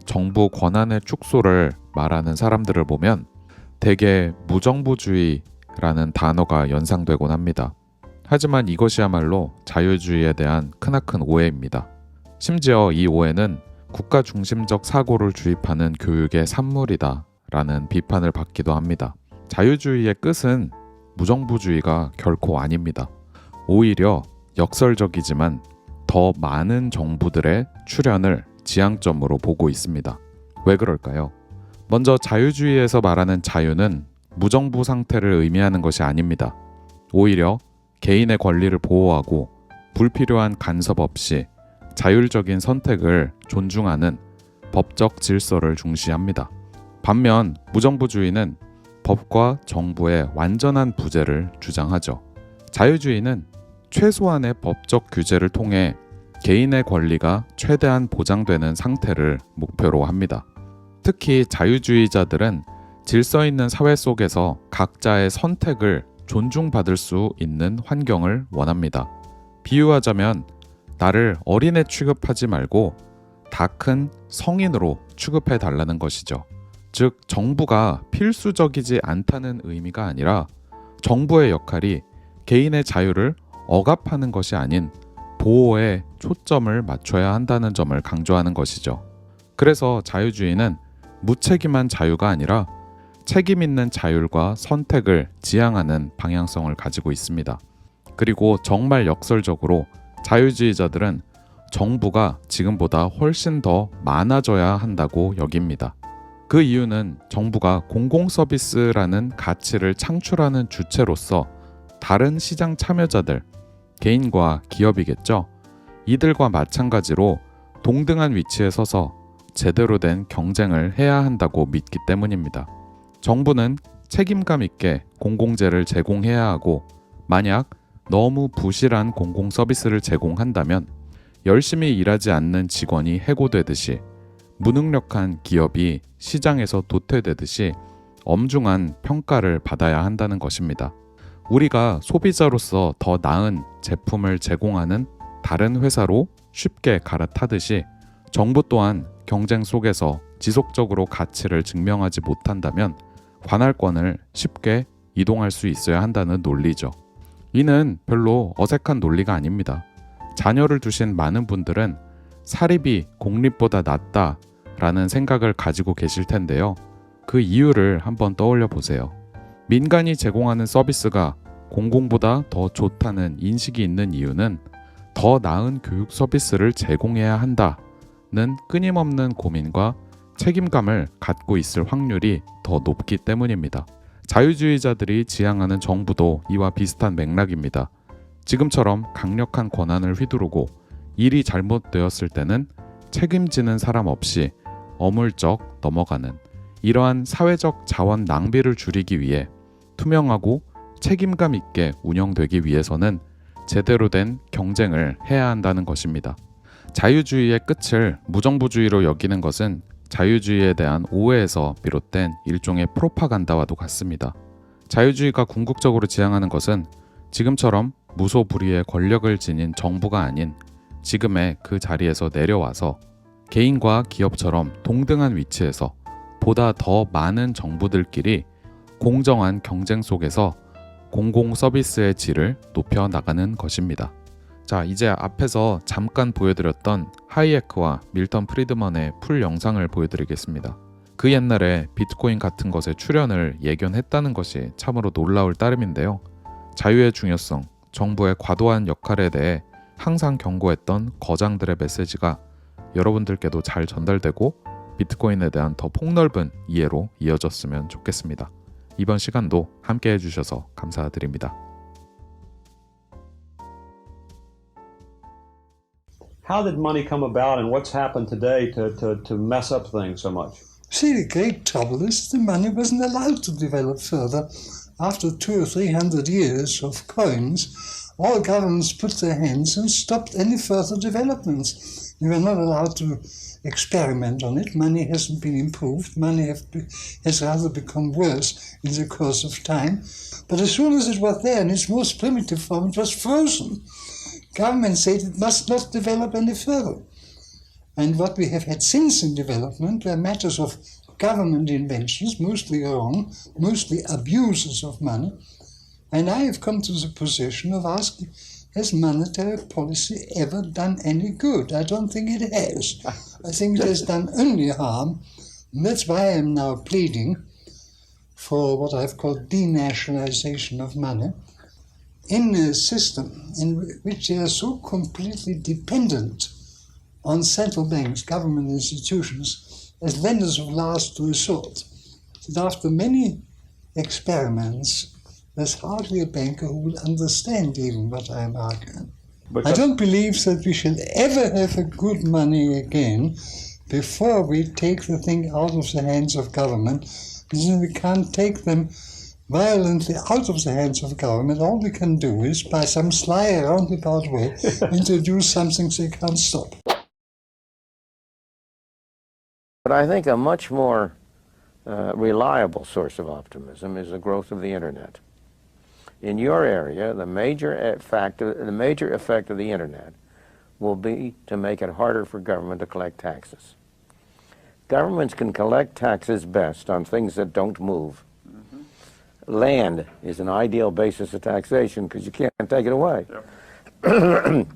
정부 권한의 축소를 말하는 사람들을 보면 대개 무정부주의라는 단어가 연상되곤 합니다. 하지만 이것이야말로 자유주의에 대한 크나큰 오해입니다. 심지어 이 오해는 국가 중심적 사고를 주입하는 교육의 산물이다 라는 비판을 받기도 합니다. 자유주의의 끝은 무정부주의가 결코 아닙니다. 오히려 역설적이지만 더 많은 정부들의 출현을 지향점으로 보고 있습니다. 왜 그럴까요? 먼저 자유주의에서 말하는 자유는 무정부 상태를 의미하는 것이 아닙니다. 오히려 개인의 권리를 보호하고 불필요한 간섭 없이 자율적인 선택을 존중하는 법적 질서를 중시합니다. 반면 무정부주의는 법과 정부의 완전한 부재를 주장하죠. 자유주의는 최소한의 법적 규제를 통해 개인의 권리가 최대한 보장되는 상태를 목표로 합니다. 특히 자유주의자들은 질서 있는 사회 속에서 각자의 선택을 존중받을 수 있는 환경을 원합니다. 비유하자면 나를 어린애 취급하지 말고 다 큰 성인으로 취급해 달라는 것이죠. 즉 정부가 필수적이지 않다는 의미가 아니라 정부의 역할이 개인의 자유를 억압하는 것이 아닌 보호에 초점을 맞춰야 한다는 점을 강조하는 것이죠. 그래서 자유주의는 무책임한 자유가 아니라 책임 있는 자율과 선택을 지향하는 방향성을 가지고 있습니다. 그리고 정말 역설적으로 자유주의자들은 정부가 지금보다 훨씬 더 많아져야 한다고 여깁니다. 그 이유는 정부가 공공서비스라는 가치를 창출하는 주체로서 다른 시장 참여자들, 개인과 기업이겠죠. 이들과 마찬가지로 동등한 위치에 서서 제대로 된 경쟁을 해야 한다고 믿기 때문입니다. 정부는 책임감 있게 공공재를 제공해야 하고 만약 너무 부실한 공공서비스를 제공한다면 열심히 일하지 않는 직원이 해고되듯이 무능력한 기업이 시장에서 도태되듯이 엄중한 평가를 받아야 한다는 것입니다. 우리가 소비자로서 더 나은 제품을 제공하는 다른 회사로 쉽게 갈아타듯이 정부 또한 경쟁 속에서 지속적으로 가치를 증명하지 못한다면 관할권을 쉽게 이동할 수 있어야 한다는 논리죠. 이는 별로 어색한 논리가 아닙니다. 자녀를 두신 많은 분들은 사립이 공립보다 낫다라는 생각을 가지고 계실 텐데요. 그 이유를 한번 떠올려 보세요. 민간이 제공하는 서비스가 공공보다 더 좋다는 인식이 있는 이유는 더 나은 교육 서비스를 제공해야 한다는 끊임없는 고민과 책임감을 갖고 있을 확률이 더 높기 때문입니다. 자유주의자들이 지향하는 정부도 이와 비슷한 맥락입니다. 지금처럼 강력한 권한을 휘두르고 일이 잘못되었을 때는 책임지는 사람 없이 어물쩍 넘어가는 이러한 사회적 자원 낭비를 줄이기 위해 투명하고 책임감 있게 운영되기 위해서는 제대로 된 경쟁을 해야 한다는 것입니다. 자유주의의 끝을 무정부주의로 여기는 것은 자유주의에 대한 오해에서 비롯된 일종의 프로파간다와도 같습니다. 자유주의가 궁극적으로 지향하는 것은 지금처럼 무소불위의 권력을 지닌 정부가 아닌 지금의 그 자리에서 내려와서 개인과 기업처럼 동등한 위치에서 보다 더 많은 정부들끼리 공정한 경쟁 속에서 공공 서비스의 질을 높여 나가는 것입니다. 자, 이제 앞에서 잠깐 보여드렸던 하이에크와 밀턴 프리드먼의 풀 영상을 보여드리겠습니다. 그 옛날에 비트코인 같은 것의 출현을 예견했다는 것이 참으로 놀라울 따름인데요. 자유의 중요성, 정부의 과도한 역할에 대해 항상 경고했던 거장들의 메시지가 여러분들께도 잘 전달되고 비트코인에 대한 더 폭넓은 이해로 이어졌으면 좋겠습니다. 이번 시간도 함께 해주셔서 감사드립니다. How did money come about and what's happened today to mess up things so much? See, the great trouble is the money wasn't allowed to develop further. After 200 or 300 years of coins, all governments put their hands and stopped any further developments. They were not allowed to experiment on it. Money hasn't been improved. Money has rather become worse in the course of time. But as soon as it was there in its most primitive form, it was frozen. Government said it must not develop any further. And what we have had since in development were matters of government inventions, mostly wrong, mostly abuses of money. And I have come to the position of asking, has monetary policy ever done any good? I don't think it has. I think it has done only harm. And that's why I am now pleading for what I've called denationalization of money in a system in which they are so completely dependent on central banks, government institutions, as lenders of last resort, that after many experiments, there's hardly a banker who will understand even what I'm arguing. I don't believe that we shall ever have a good money again before we take the thing out of the hands of government. Because we can't take them violently out of the hands of government. All we can do is, by some sly roundabout way, introduce something they can't stop. But I think a much more reliable source of optimism is the growth of the internet. In your area, the major effect of the internet will be to make it harder for government to collect taxes. Governments can collect taxes best on things that don't move. Land is an ideal basis of taxation because you can't take it away. Yep.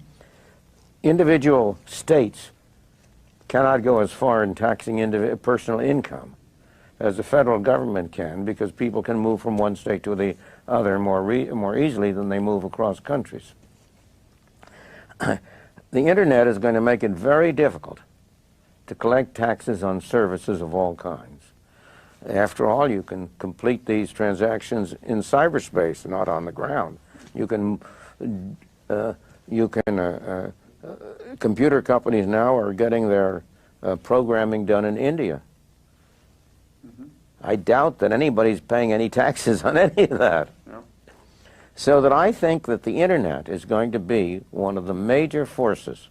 Individual states cannot go as far in taxing personal income as the federal government can, because people can move from one state to the other more easily than they move across countries. The internet is going to make it very difficult to collect taxes on services of all kinds. After all, you can complete these transactions in cyberspace, not on the ground. You can computer companies now are getting their programming done in India. I doubt that anybody's paying any taxes on any of that. No. So that I think that the internet is going to be one of the major forces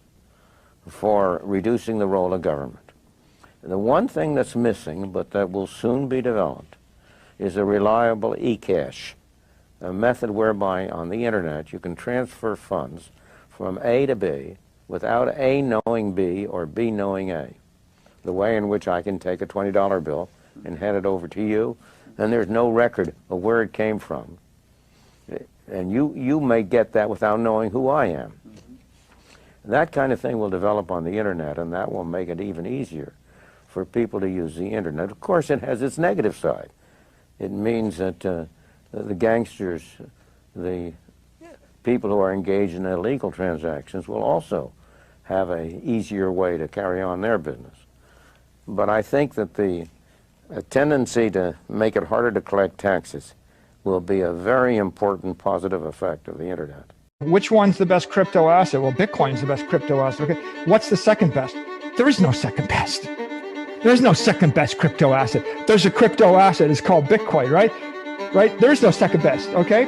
for reducing the role of government. The one thing that's missing, but that will soon be developed, is a reliable e-cash, a method whereby on the internet you can transfer funds from A to B without A knowing B or B knowing A. The way in which I can take a $20 bill and hand it over to you, and there's no record of where it came from. And you may get that without knowing who I am. That kind of thing will develop on the internet, and that will make it even easier for people to use the internet. Of course, it has its negative side. It means that the gangsters, the people who are engaged in illegal transactions will also have an easier way to carry on their business. But I think that the tendency to make it harder to collect taxes will be a very important positive effect of the internet. Which one's the best crypto asset? Well, Bitcoin's the best crypto asset. Okay. What's the second best? There is no second best. There's no second best crypto asset. There's a crypto asset. It's called Bitcoin, right? Right? There's no second best, okay?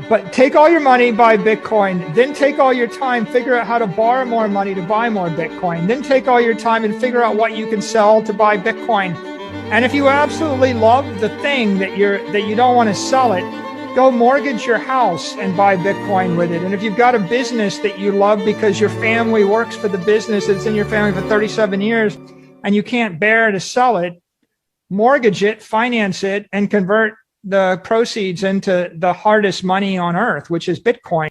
But take all your money, buy Bitcoin. Then take all your time, figure out how to borrow more money to buy more Bitcoin. Then take all your time and figure out what you can sell to buy Bitcoin. And if you absolutely love the thing that you don't want to sell it, go mortgage your house and buy Bitcoin with it. And if you've got a business that you love because your family works for the business, it's in your family for 37 years, and you can't bear to sell it, mortgage it, finance it, and convert the proceeds into the hardest money on earth, which is Bitcoin.